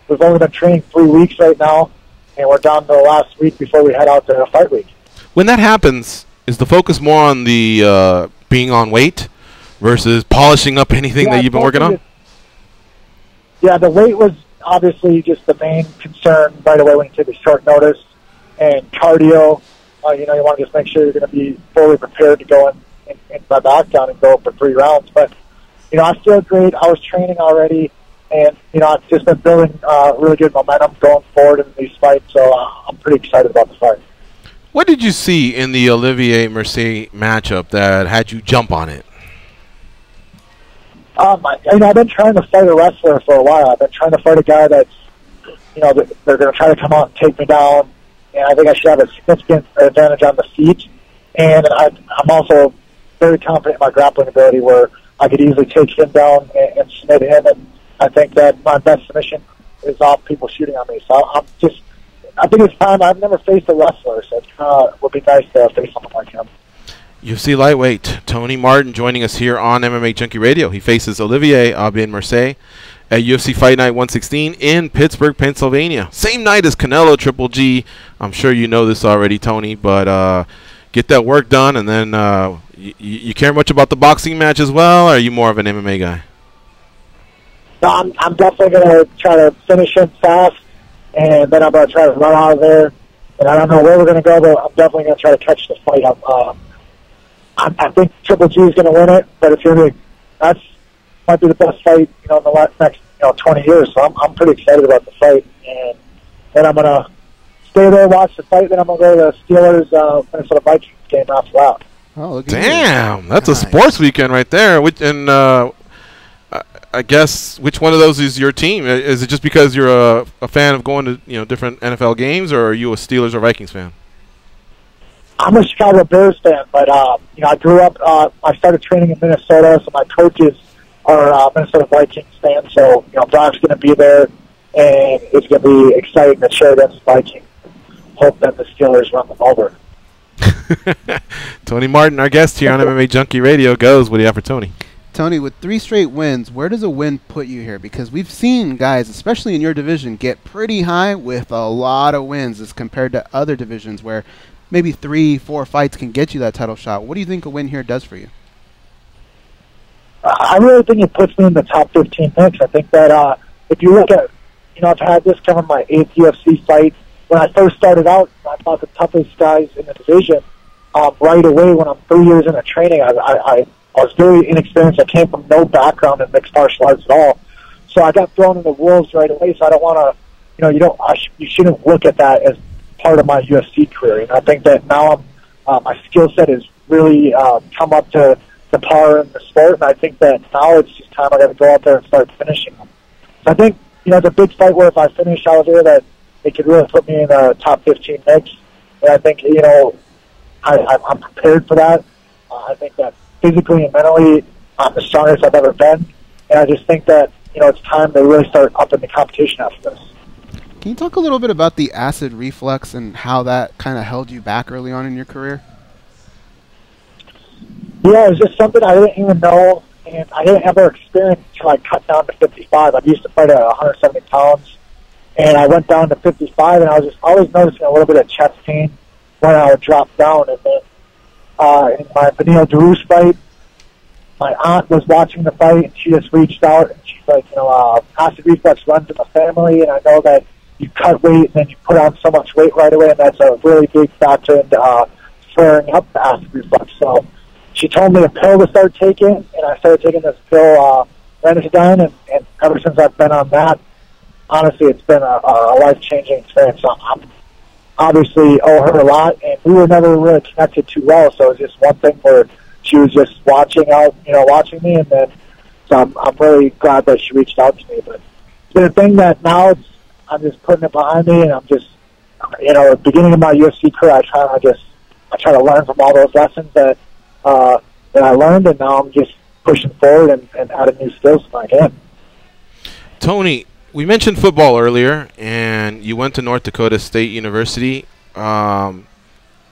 we've only been training 3 weeks right now, and we're down to the last week before we head out to fight week. When that happens, is the focus more on the being on weight versus polishing up anything that you've been working on? Yeah, the weight was obviously just the main concern right away when you take a short notice. And cardio, you want to just make sure you're going to be fully prepared to go in my backdown and go for 3 rounds. But, I feel great. I was training already. And, I've just been building really good momentum going forward in these fights, so I'm pretty excited about the fight. What did you see in the Olivier Mercier matchup that had you jump on it? I've been trying to fight a wrestler for a while. I've been trying to fight a guy that's, they're going to try to come out and take me down, and I think I should have a significant advantage on the feet. And I'm also very confident in my grappling ability where I could easily take him down and submit him, and I think that my best submission is off people shooting on me. So I think it's time. I've never faced a wrestler, so it would be nice to face someone like him. UFC lightweight Tony Martin joining us here on MMAjunkie Radio. He faces Olivier Aubin-Mercier at UFC Fight Night 116 in Pittsburgh, Pennsylvania. Same night as Canelo Triple G. I'm sure you know this already, Tony, but get that work done, and then you care much about the boxing match as well, or are you more of an MMA guy? No, I'm definitely going to try to finish him fast, and then I'm going to try to run out of there. And I don't know where we're going to go, but I'm definitely going to try to catch the fight. I think Triple G is going to win it, but that might be the best fight, in the next 20 years. So I'm pretty excited about the fight, and then I'm going to stay there, watch the fight. Then I'm going to go to the Steelers Minnesota Vikings game after that. Oh, look at damn! you. That's nice. a sports weekend right there. I guess which one of those is your team? Is it just because you're a fan of going to different NFL games, or are you a Steelers or Vikings fan? I'm a Chicago Bears fan, but I grew up. I started training in Minnesota, so my coaches are Minnesota Vikings fans. So Brock's going to be there, and it's going to be exciting to cheer against the Vikings. Hope that the Steelers run them over. Tony Martin, our guest here on MMAjunkie Radio. What do you have for Tony? Tony, with 3 straight wins, where does a win put you here? Because we've seen guys, especially in your division, get pretty high with a lot of wins as compared to other divisions where maybe 3-4 fights can get you that title shot. What do you think a win here does for you? I really think it puts me in the top 15 picks. I think that if you look at, I've had this come in my 8th UFC fight. When I first started out, I fought the toughest guys in the division, right away when I'm 3 years into training. I was very inexperienced. I came from no background in mixed martial arts at all. So I got thrown in the wolves right away. So I don't want to, you shouldn't look at that as part of my UFC career. And I think that now my skill set has really come up to the par in the sport. And I think that now it's just time I got to go out there and start finishing them. So I think, it's a big fight where if I finish out there that it could really put me in the top 15 mix. And I think, I'm prepared for that. I think that physically and mentally, I'm the strongest I've ever been. And I just think that, it's time to really start upping the competition after this. Can you talk a little bit about the acid reflux and how that kind of held you back early on in your career? Yeah, it was just something I didn't even know, and I didn't ever experience until I cut down to 55. I used to fight at 170 pounds, and I went down to 55, and I was just always noticing a little bit of chest pain when I would drop down. And then in my Benito Darius fight, my aunt was watching the fight, and she just reached out, and she's like, acid reflux runs in the family, and I know that you cut weight and then you put on so much weight right away, and that's a really big factor in flaring up the acid reflux. So she told me a pill to start taking, and I started taking this pill, ranitidine, and ever since I've been on that, honestly, it's been a life-changing experience. So I'm obviously owe her a lot, and we were never really connected too well, so it was just one thing where she was just watching me, and then so I'm really glad that she reached out to me. But it's been a thing that now I'm just putting it behind me, and I'm just, at the beginning of my UFC career, I try to learn from all those lessons that I learned, and now I'm just pushing forward and adding new skills if I can. Tony, we mentioned football earlier, and you went to North Dakota State University. Were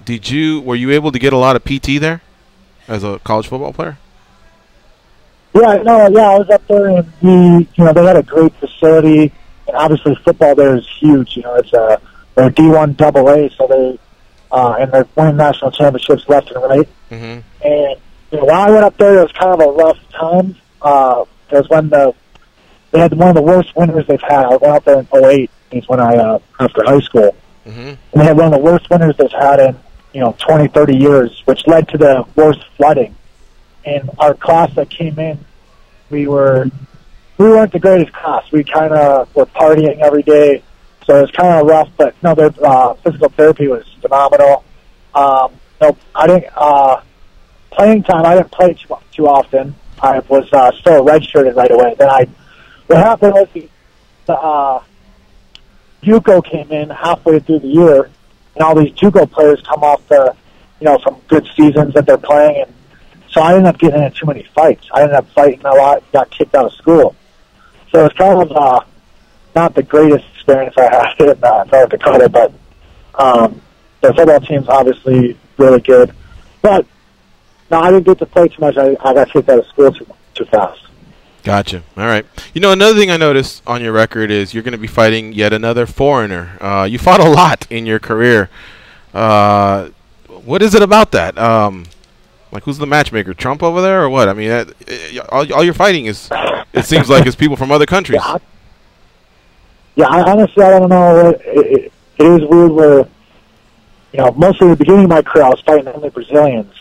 you able to get a lot of PT there as a college football player? I was up there, and they had a great facility, and obviously football there is huge. It's they're D1 AA, so they and they're winning national championships left and right. Mm-hmm. And when I went up there, it was kind of a rough time. It was when they had one of the worst winters they've had. I went out there in 08. Is when I after high school, mm-hmm. and they had one of the worst winters they've had in 20, 30 years, which led to the worst flooding. And our class that came in, we weren't the greatest class. We kind of were partying every day, so it was kind of rough. But no, their physical therapy was phenomenal. I didn't playing time. I didn't play too often. I was still redshirted right away. Then what happened was the JUCO came in halfway through the year, and all these JUCO players come off from good seasons that they're playing, and so I ended up getting into too many fights. I ended up fighting a lot, got kicked out of school. So it's kind of not the greatest experience I had in North Dakota, but the football team's obviously really good. But no, I didn't get to play too much. I got kicked out of school too fast. Gotcha. All right. Another thing I noticed on your record is you're going to be fighting yet another foreigner. You fought a lot in your career. What is it about that? Who's the matchmaker? Trump over there or what? I mean, all you're fighting is, it seems like, it's people from other countries. Honestly, I don't know. It is weird where, mostly at the beginning of my career, I was fighting only Brazilians,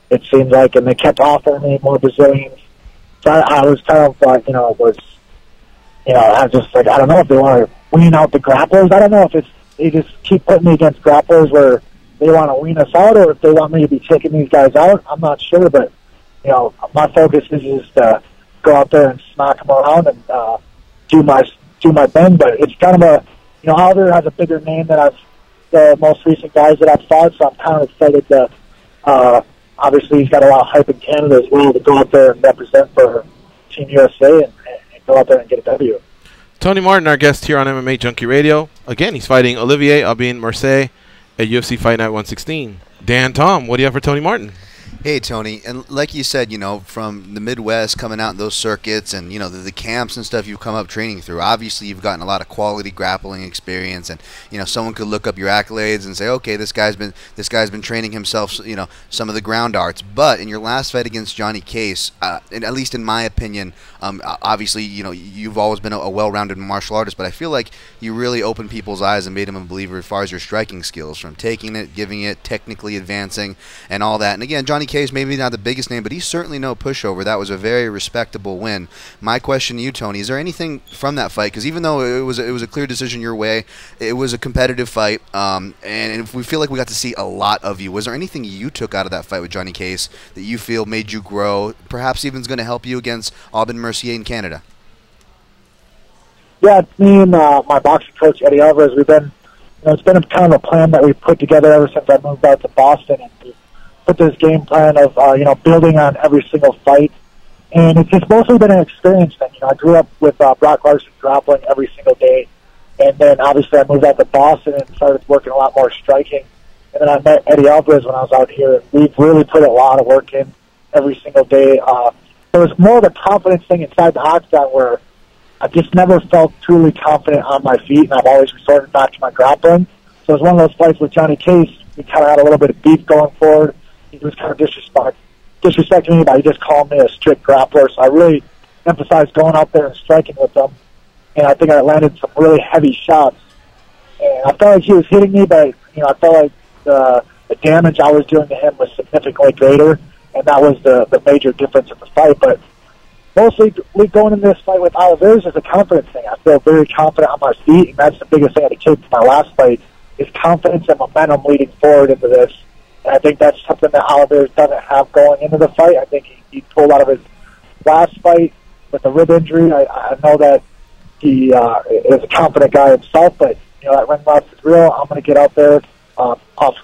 it seemed like, and they kept offering me more Brazilians. So I was kind of like, I was just like, I don't know if they want to wean out the grapplers. I don't know if they just keep putting me against grapplers where they want to wean us out, or if they want me to be taking these guys out. I'm not sure, but my focus is just to go out there and smack them around and do my thing. But it's kind of Alder has a bigger name than the most recent guys that I've fought, so I'm kind of excited to. Obviously, he's got a lot of hype in Canada as well to go out there and represent for Team USA and go out there and get a W. Tony Martin, our guest here on MMAjunkie Radio. Again, he's fighting Olivier Aubin Mercier at UFC Fight Night 116. Dan, Tom, what do you have for Tony Martin? Hey, Tony, and like you said, from the Midwest, coming out in those circuits and, the camps and stuff you've come up training through, obviously you've gotten a lot of quality grappling experience, and, someone could look up your accolades and say, okay, this guy's been training himself, some of the ground arts. But in your last fight against Johnny Case, and at least in my opinion, obviously, you've always been a well-rounded martial artist, but I feel like you really opened people's eyes and made them a believer as far as your striking skills, from taking it, giving it, technically advancing, and all that. And again, Johnny Case, maybe not the biggest name, but he's certainly no pushover. That was a very respectable win. My question to you, Tony, is there anything from that fight? Because even though it was a clear decision your way, it was a competitive fight, and we feel like we got to see a lot of you. Was there anything you took out of that fight with Johnny Case that you feel made you grow, perhaps even is going to help you against Aubin Mercier in Canada? Yeah, me and my boxing coach, Eddie Alvarez, we've been, it's been kind of a plan that we've put together ever since I moved out to Boston, and we put this game plan of, building on every single fight. And it's just mostly been an experience thing. I grew up with Brock Larson grappling every single day. And then obviously I moved out to Boston and started working a lot more striking. And then I met Eddie Alvarez when I was out here. And we've really put a lot of work in every single day. There was more of a confidence thing inside the octagon where I just never felt truly confident on my feet, and I've always resorted back to my grappling. So it was one of those fights with Johnny Case. We kind of had a little bit of beef going forward. He was kind of disrespecting me by just calling me a strict grappler. So I really emphasized going out there and striking with him. And I think I landed some really heavy shots. And I felt like he was hitting me, but I felt like the damage I was doing to him was significantly greater, and that was the major difference in the fight. But mostly going into this fight with Alvarez is a confidence thing. I feel very confident on my feet, and that's the biggest thing I take from my last fight is confidence and momentum leading forward into this. And I think that's something that Alvarez doesn't have going into the fight. I think he pulled out of his last fight with a rib injury. I know that he is a confident guy himself, but that ring rust is real. I'm going to get out there off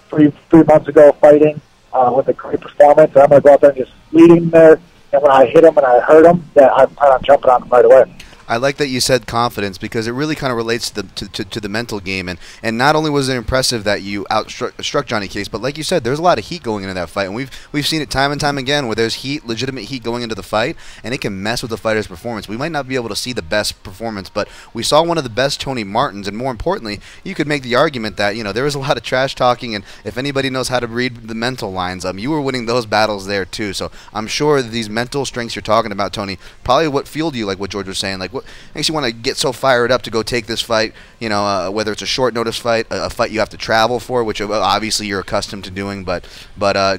three months ago fighting with a great performance, and I'm going to go out there and just lead him there. And when I hit him and I hurt him, that I'm kind of jumping on him right away. I like that you said confidence, because it really kind of relates to the mental game. And not only was it impressive that you struck Johnny Case, but like you said, there's a lot of heat going into that fight. And we've seen it time and time again where there's legitimate heat going into the fight, and it can mess with the fighter's performance. We might not be able to see the best performance, but we saw one of the best Tony Martins, and more importantly, you could make the argument that, there was a lot of trash talking, and if anybody knows how to read the mental lines, you were winning those battles there too. So I'm sure these mental strengths you're talking about, Tony, probably what fueled you, like what George was saying, like what makes you want to get so fired up to go take this fight, whether it's a short notice fight, a fight you have to travel for, which obviously you're accustomed to doing, but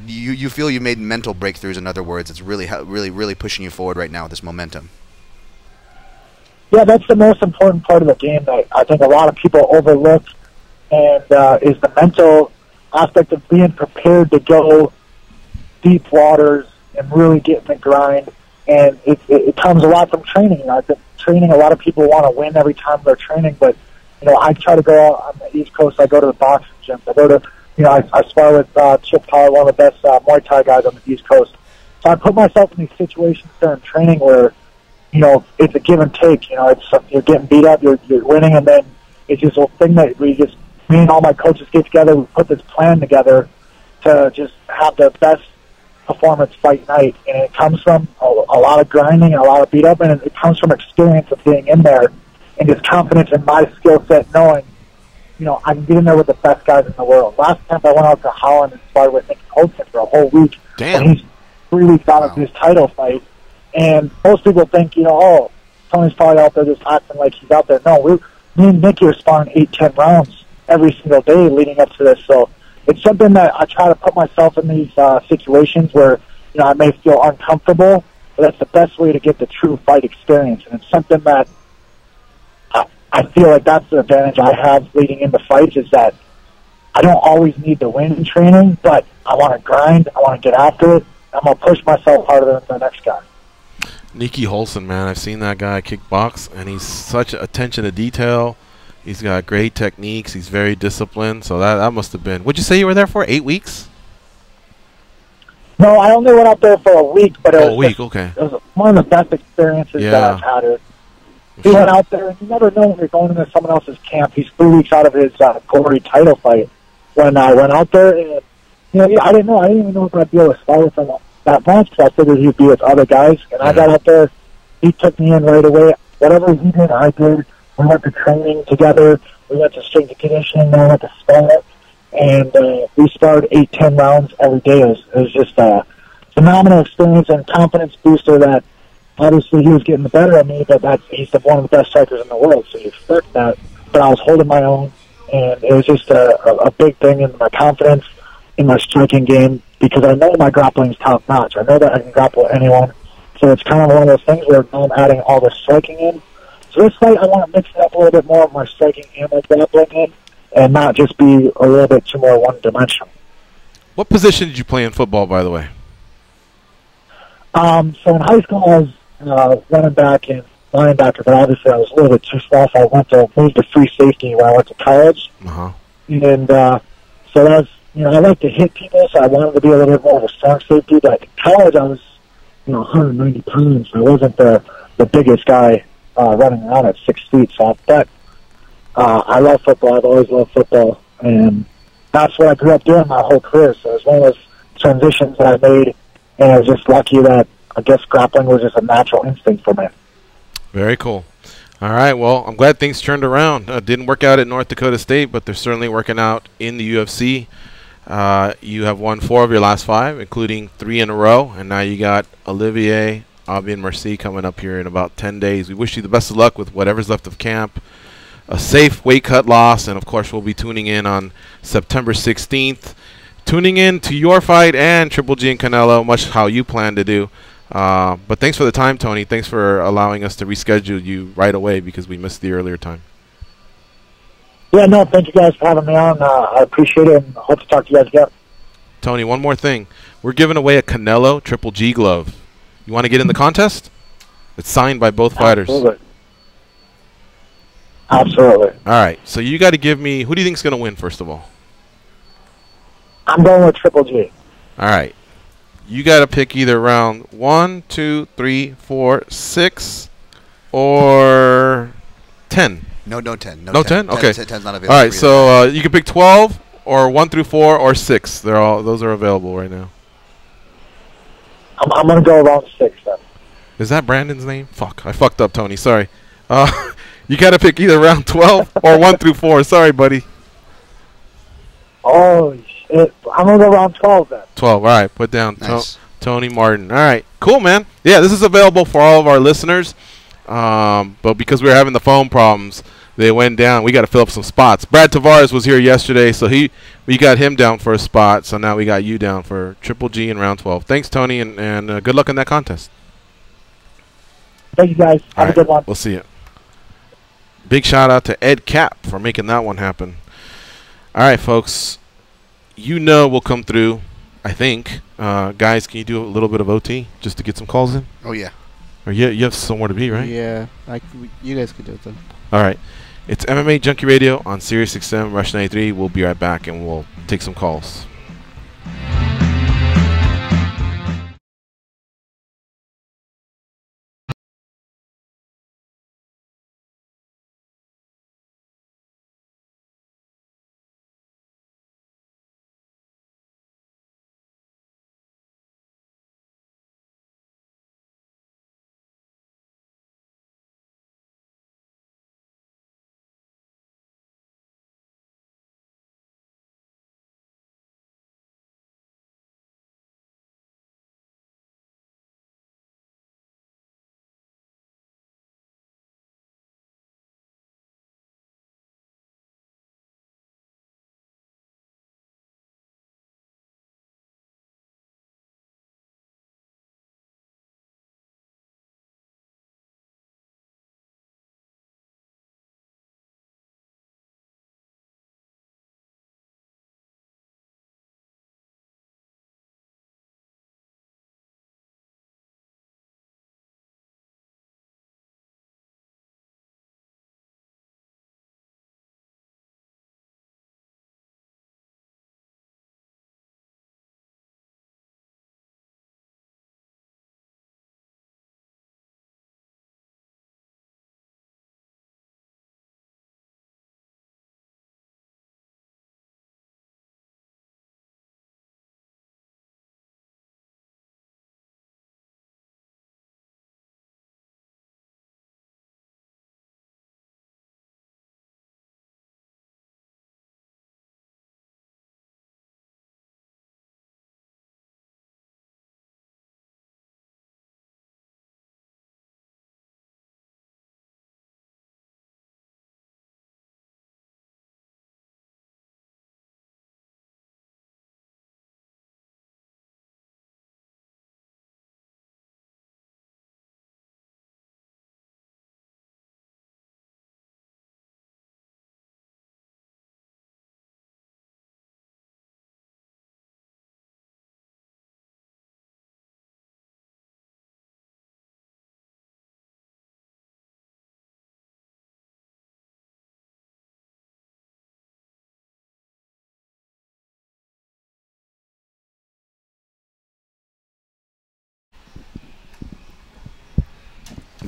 you feel you made mental breakthroughs. In other words, it's really pushing you forward right now with this momentum. Yeah, that's the most important part of the game that I think a lot of people overlook, and is the mental aspect of being prepared to go deep waters and really get in the grind. And it comes a lot from training. I think training, a lot of people want to win every time they're training, but I try to go out on the East Coast. I go to the boxing gyms. I go to, I spar with Chip Power, one of the best Muay Thai guys on the East Coast. So I put myself in these situations during training where, it's a give and take. You're getting beat up, you're winning, and then it's just a thing that me and all my coaches get together. We put this plan together to just have the best performance fight night, and it comes from a lot of grinding and a lot of beat up, and it comes from experience of being in there and just confidence in my skill set, knowing I can get in there with the best guys in the world. Last time I went out to Holland and sparred with Nick Thompson for a whole week. Damn. And he's 3 weeks out of his title fight, and most people think Tony's probably out there just acting like he's out there. No, me and Nicky are sparring 8-10 rounds every single day leading up to this. So it's something that I try to put myself in these situations where, I may feel uncomfortable, but that's the best way to get the true fight experience. And it's something that I feel like that's the advantage I have leading into fights, is that I don't always need to win in training, but I want to grind, I want to get after it, I'm going to push myself harder than the next guy. Nicky Holson, man, I've seen that guy kickbox, and he's such attention to detail. He's got great techniques. He's very disciplined. So that must have been. Would you say you were there for 8 weeks? No, I only went out there for a week, but it was a week. Okay. It was one of the best experiences that I've had. He went out there, and you never know when you're going into someone else's camp. He's 3 weeks out of his Corey title fight when I went out there, and Yeah, I didn't know. I didn't even know if I'd be able to spar with him that much because I figured he'd be with other guys. And I got out there. He took me in right away. Whatever he did, I did. We went to training together. We went to strength and conditioning. Then we went to spar. And we sparred 8-10 rounds every day. It was just a phenomenal experience and confidence booster that obviously he was getting the better of me, but he's one of the best strikers in the world, so you expect that. But I was holding my own, and it was just a big thing in my confidence in my striking game because I know my grappling is top notch. I know that I can grapple anyone, so it's kind of one of those things where now I'm adding all the striking in. So this fight, I want to mix it up a little bit more of my striking and my grappling in, and not just be a little bit too more one-dimensional. What position did you play in football, by the way? So in high school, I was running back and linebacker, but obviously I was a little bit too small, so I moved to free safety when I went to college. Uh-huh. And so that was, I like to hit people, so I wanted to be a little bit more of a strong safety. But in college, I was, 190 pounds. I wasn't the biggest guy running around at 6 feet. So I love football. I've always loved football, and that's what I grew up doing my whole career. So it was one of those transitions that I made, and I was just lucky that I guess grappling was just a natural instinct for me. Very cool. All right, well, I'm glad things turned around. Didn't work out at North Dakota State, but they're certainly working out in the UFC. You have won 4 of your last 5, including 3 in a row, and now you got Olivier Aubin-Mercier coming up here in about 10 days. We wish you the best of luck with whatever's left of camp. A safe weight cut loss, and of course we'll be tuning in on September 16th. Tuning in to your fight and Triple G and Canelo, much how you plan to do. But thanks for the time, Tony. Thanks for allowing us to reschedule you right away because we missed the earlier time. Yeah, no, thank you guys for having me on. I appreciate it and hope to talk to you guys again. Tony, one more thing. We're giving away a Canelo Triple G glove. You want to get in the contest? It's signed by both fighters. Absolutely. All right, so you got to give me, who do you think is going to win, first of all? I'm going with Triple G. All right. You got to pick either round 1, 2, 3, 4, 6, or 10. No 10. No 10? Okay. 10's not available. All right, so you can pick 12, or 1 through 4, or 6. Those are available right now. I'm going to go around 6 then. Is that Brandon's name? Fuck, I fucked up, Tony. Sorry. You got to pick either round 12 or 1 through 4. Sorry, buddy. Oh, shit. I'm going to go around 12 then. 12. All right, put down Nice. Tony Martin. All right, cool, man. Yeah, this is available for all of our listeners. But because we were having the phone problems, they went down. We got to fill up some spots. Brad Tavares was here yesterday, so we got him down for a spot. So now we got you down for Triple G in round 12. Thanks, Tony, and good luck in that contest. Thank you, guys. Have a good one. We'll see you. Big shout out to Ed Cap for making that one happen. All right, folks. We'll come through, I think. Guys, can you do a little bit of OT just to get some calls in? Oh, yeah. Or you have somewhere to be, right? Yeah, you guys could do it then. All right. It's MMA Junkie Radio on Sirius XM Rush 93. We'll be right back, and we'll take some calls.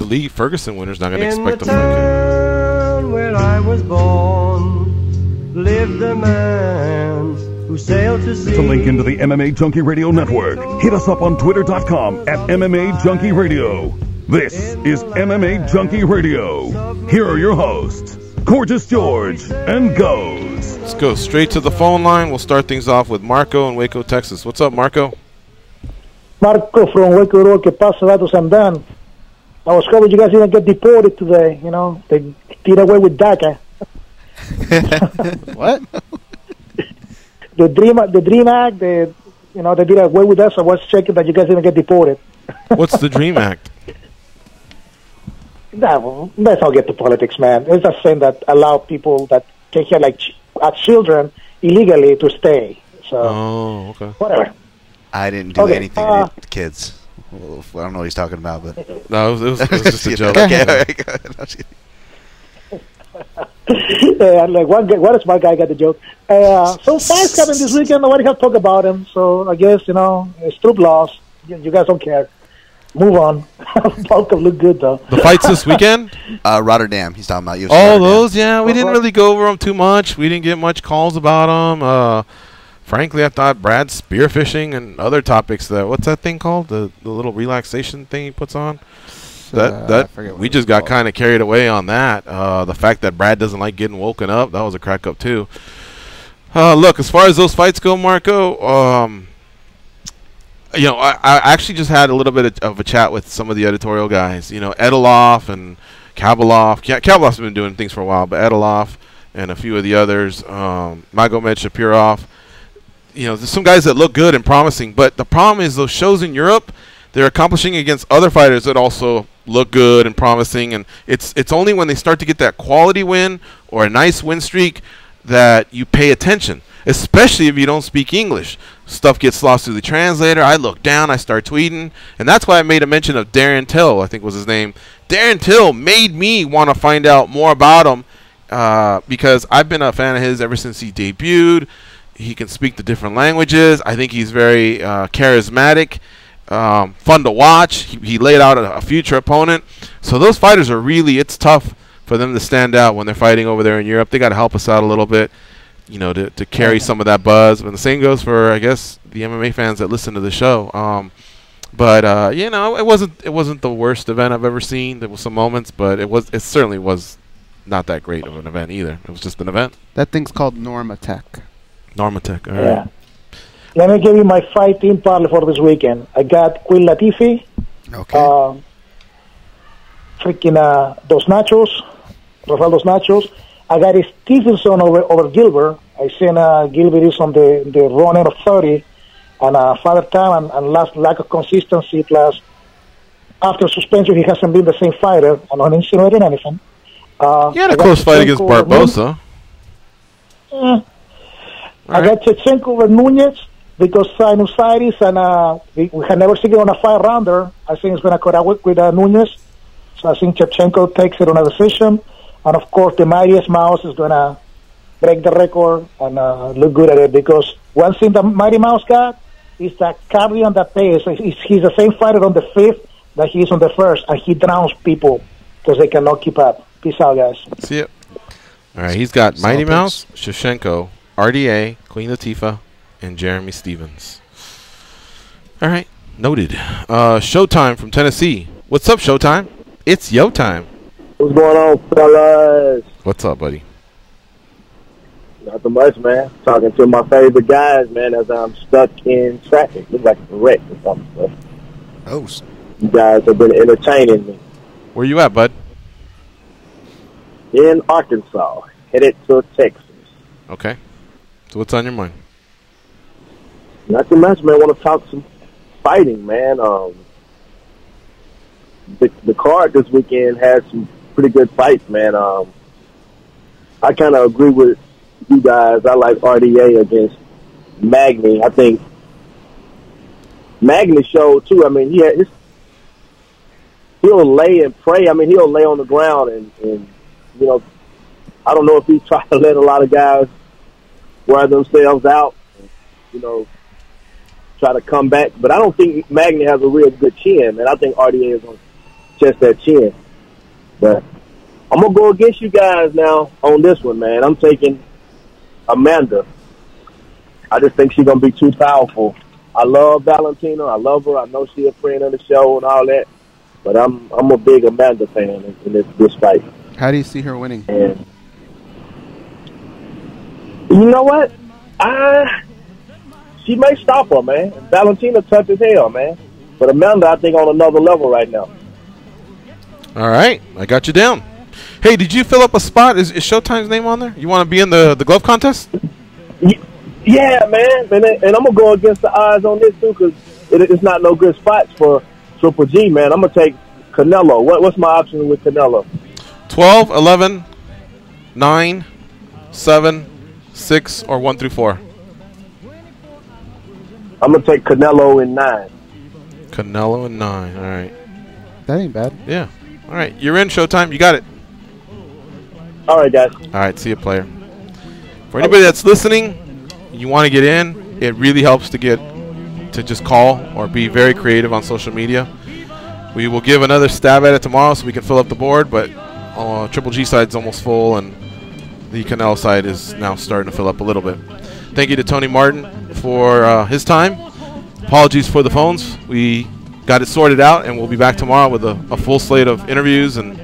the Lee Ferguson winner's not going to In expect the a fight. town where I was born lived a man who sailed to sea. It's a link into the MMA Junkie Radio Network. Hit us up on twitter.com at MMA Junkie Radio. This is MMA Junkie Radio. Here are your hosts, Gorgeous George and Goes. Let's go straight to the phone line. We'll start things off with Marco in Waco, Texas. What's up, Marco? Marco from Waco, Road, que pasa, Datos, I'm done. I was hoping you guys didn't get deported today. You know, they did away with DACA. What? The Dream Act, they did away with that, so I was checking that you guys didn't get deported. What's the Dream Act? No, let's not get to politics, man. It's a thing that allow people that take care like children illegally to stay. So, okay. Whatever. I didn't do anything to the kids. Well, I don't know what he's talking about, but no, it was just a joke. Okay, all right, go ahead. Like what a smart guy got the joke. So fights coming this weekend. Nobody has talked about him. So I guess it's troop loss. You guys don't care. Move on. Volkov look good though. The fights this weekend? Rotterdam. He's talking about UFC. Oh, Rotterdam. those, yeah. We didn't really go over them too much. We didn't get much calls about them. Frankly, I thought Brad's spearfishing and other topics. What's that thing called? The little relaxation thing he puts on. We just got kind of carried away on that. The fact that Brad doesn't like getting woken up, that was a crack up too. Look, as far as those fights go, Marco, I actually just had a little bit of a chat with some of the editorial guys. Edeloff and Kabalov. Kabalov's been doing things for a while, but Edeloff and a few of the others, Magomed Shapirov. There's some guys that look good and promising, but the problem is those shows in Europe, they're accomplishing against other fighters that also look good and promising, and it's only when they start to get that quality win or a nice win streak that you pay attention, especially if you don't speak English. Stuff gets lost through the translator. I look down, I start tweeting, and that's why I made a mention of Darren Till, I think was his name. Darren Till made me want to find out more about him because I've been a fan of his ever since he debuted. He can speak the different languages. I think he's very charismatic, fun to watch. He laid out a future opponent. So those fighters are really, it's tough for them to stand out when they're fighting over there in Europe. They got to help us out a little bit, to carry some of that buzz. But the same goes for, I guess, the MMA fans that listen to the show. It wasn't the worst event I've ever seen. There was some moments, but it certainly was not that great of an event either. It was just an event. That thing's called Normatech. Normatech, all right. Yeah. Let me give you my fight team parlay for this weekend. I got Quinn Latifi. Okay. Dos Nachos. Rafael Dos Nachos. I got Stevenson over Gilbert. I seen Gilbert is on the run end of 30. And Father Time and lack of consistency. Plus, after suspension, he hasn't been the same fighter. I'm not insinuating anything. He had a close fight against Barbosa. I got Chechenko over Nunez because sinusitis, and we had never seen it on a 5-rounder. I think it's going to cut out with Nunez. So I think Chechenko takes it on a decision. And, of course, the Mightiest Mouse is going to break the record and look good at it because one thing the Mighty Mouse got is that carry on that pace. He's the same fighter on the 5th that he is on the 1st, and he drowns people because they cannot keep up. Peace out, guys. See ya. All right, he's got Mighty Mouse, Shevchenko, RDA, Queen Latifah, and Jeremy Stevens. All right, noted. Showtime from Tennessee. What's up, Showtime? It's yo time. What's going on, fellas? What's up, buddy? Nothing much, man. Talking to my favorite guys, man, as I'm stuck in traffic. Looks like a wreck or something. Oh. You guys have been entertaining me. Where you at, bud? In Arkansas, headed to Texas. Okay. So what's on your mind? Nothing much, man. I want to talk some fighting, man. The card this weekend had some pretty good fights, man. I kind of agree with you guys. I like RDA against Magny. I think Magny showed, too. I mean, he'll lay and pray. I mean, he'll lay on the ground and I don't know if he's trying to let a lot of guys wear themselves out, try to come back. But I don't think Magny has a real good chin, man. I think RDA is going to chest, that chin. But I'm going to go against you guys now on this one, man. I'm taking Amanda. I just think she's going to be too powerful. I love Valentina. I love her. I know she's a friend of the show and all that. But I'm a big Amanda fan in this fight. How do you see her winning? And you know what? She may stop her, man. Valentina tough as hell, man. But Amanda, I think, on another level right now. All right. I got you down. Hey, did you fill up a spot? Is Showtime's name on there? You want to be in the glove contest? Yeah, man. And I'm going to go against the odds on this, too, because it's not no good spots for Triple G, man. I'm going to take Canelo. What's my option with Canelo? 12, 11, 9, 7, 6, or 1 through 4. I'm going to take Canelo in 9. Canelo in 9. All right. That ain't bad. Yeah. All right. You're in, Showtime. You got it. All right, guys. All right. See you, player. For anybody that's listening, you want to get in, it really helps to just call or be very creative on social media. We will give another stab at it tomorrow so we can fill up the board, but Triple G side's almost full, and the Canelo side is now starting to fill up a little bit. Thank you to Tony Martin for his time. Apologies for the phones. We got it sorted out, and we'll be back tomorrow with a full slate of interviews and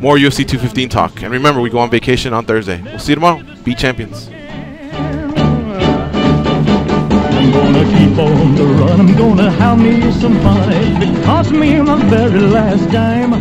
more UFC 215 talk. And remember, we go on vacation on Thursday. We'll see you tomorrow. Be champions. I'm gonna keep on the run. I'm gonna have me some fun. It cost me my very last dime.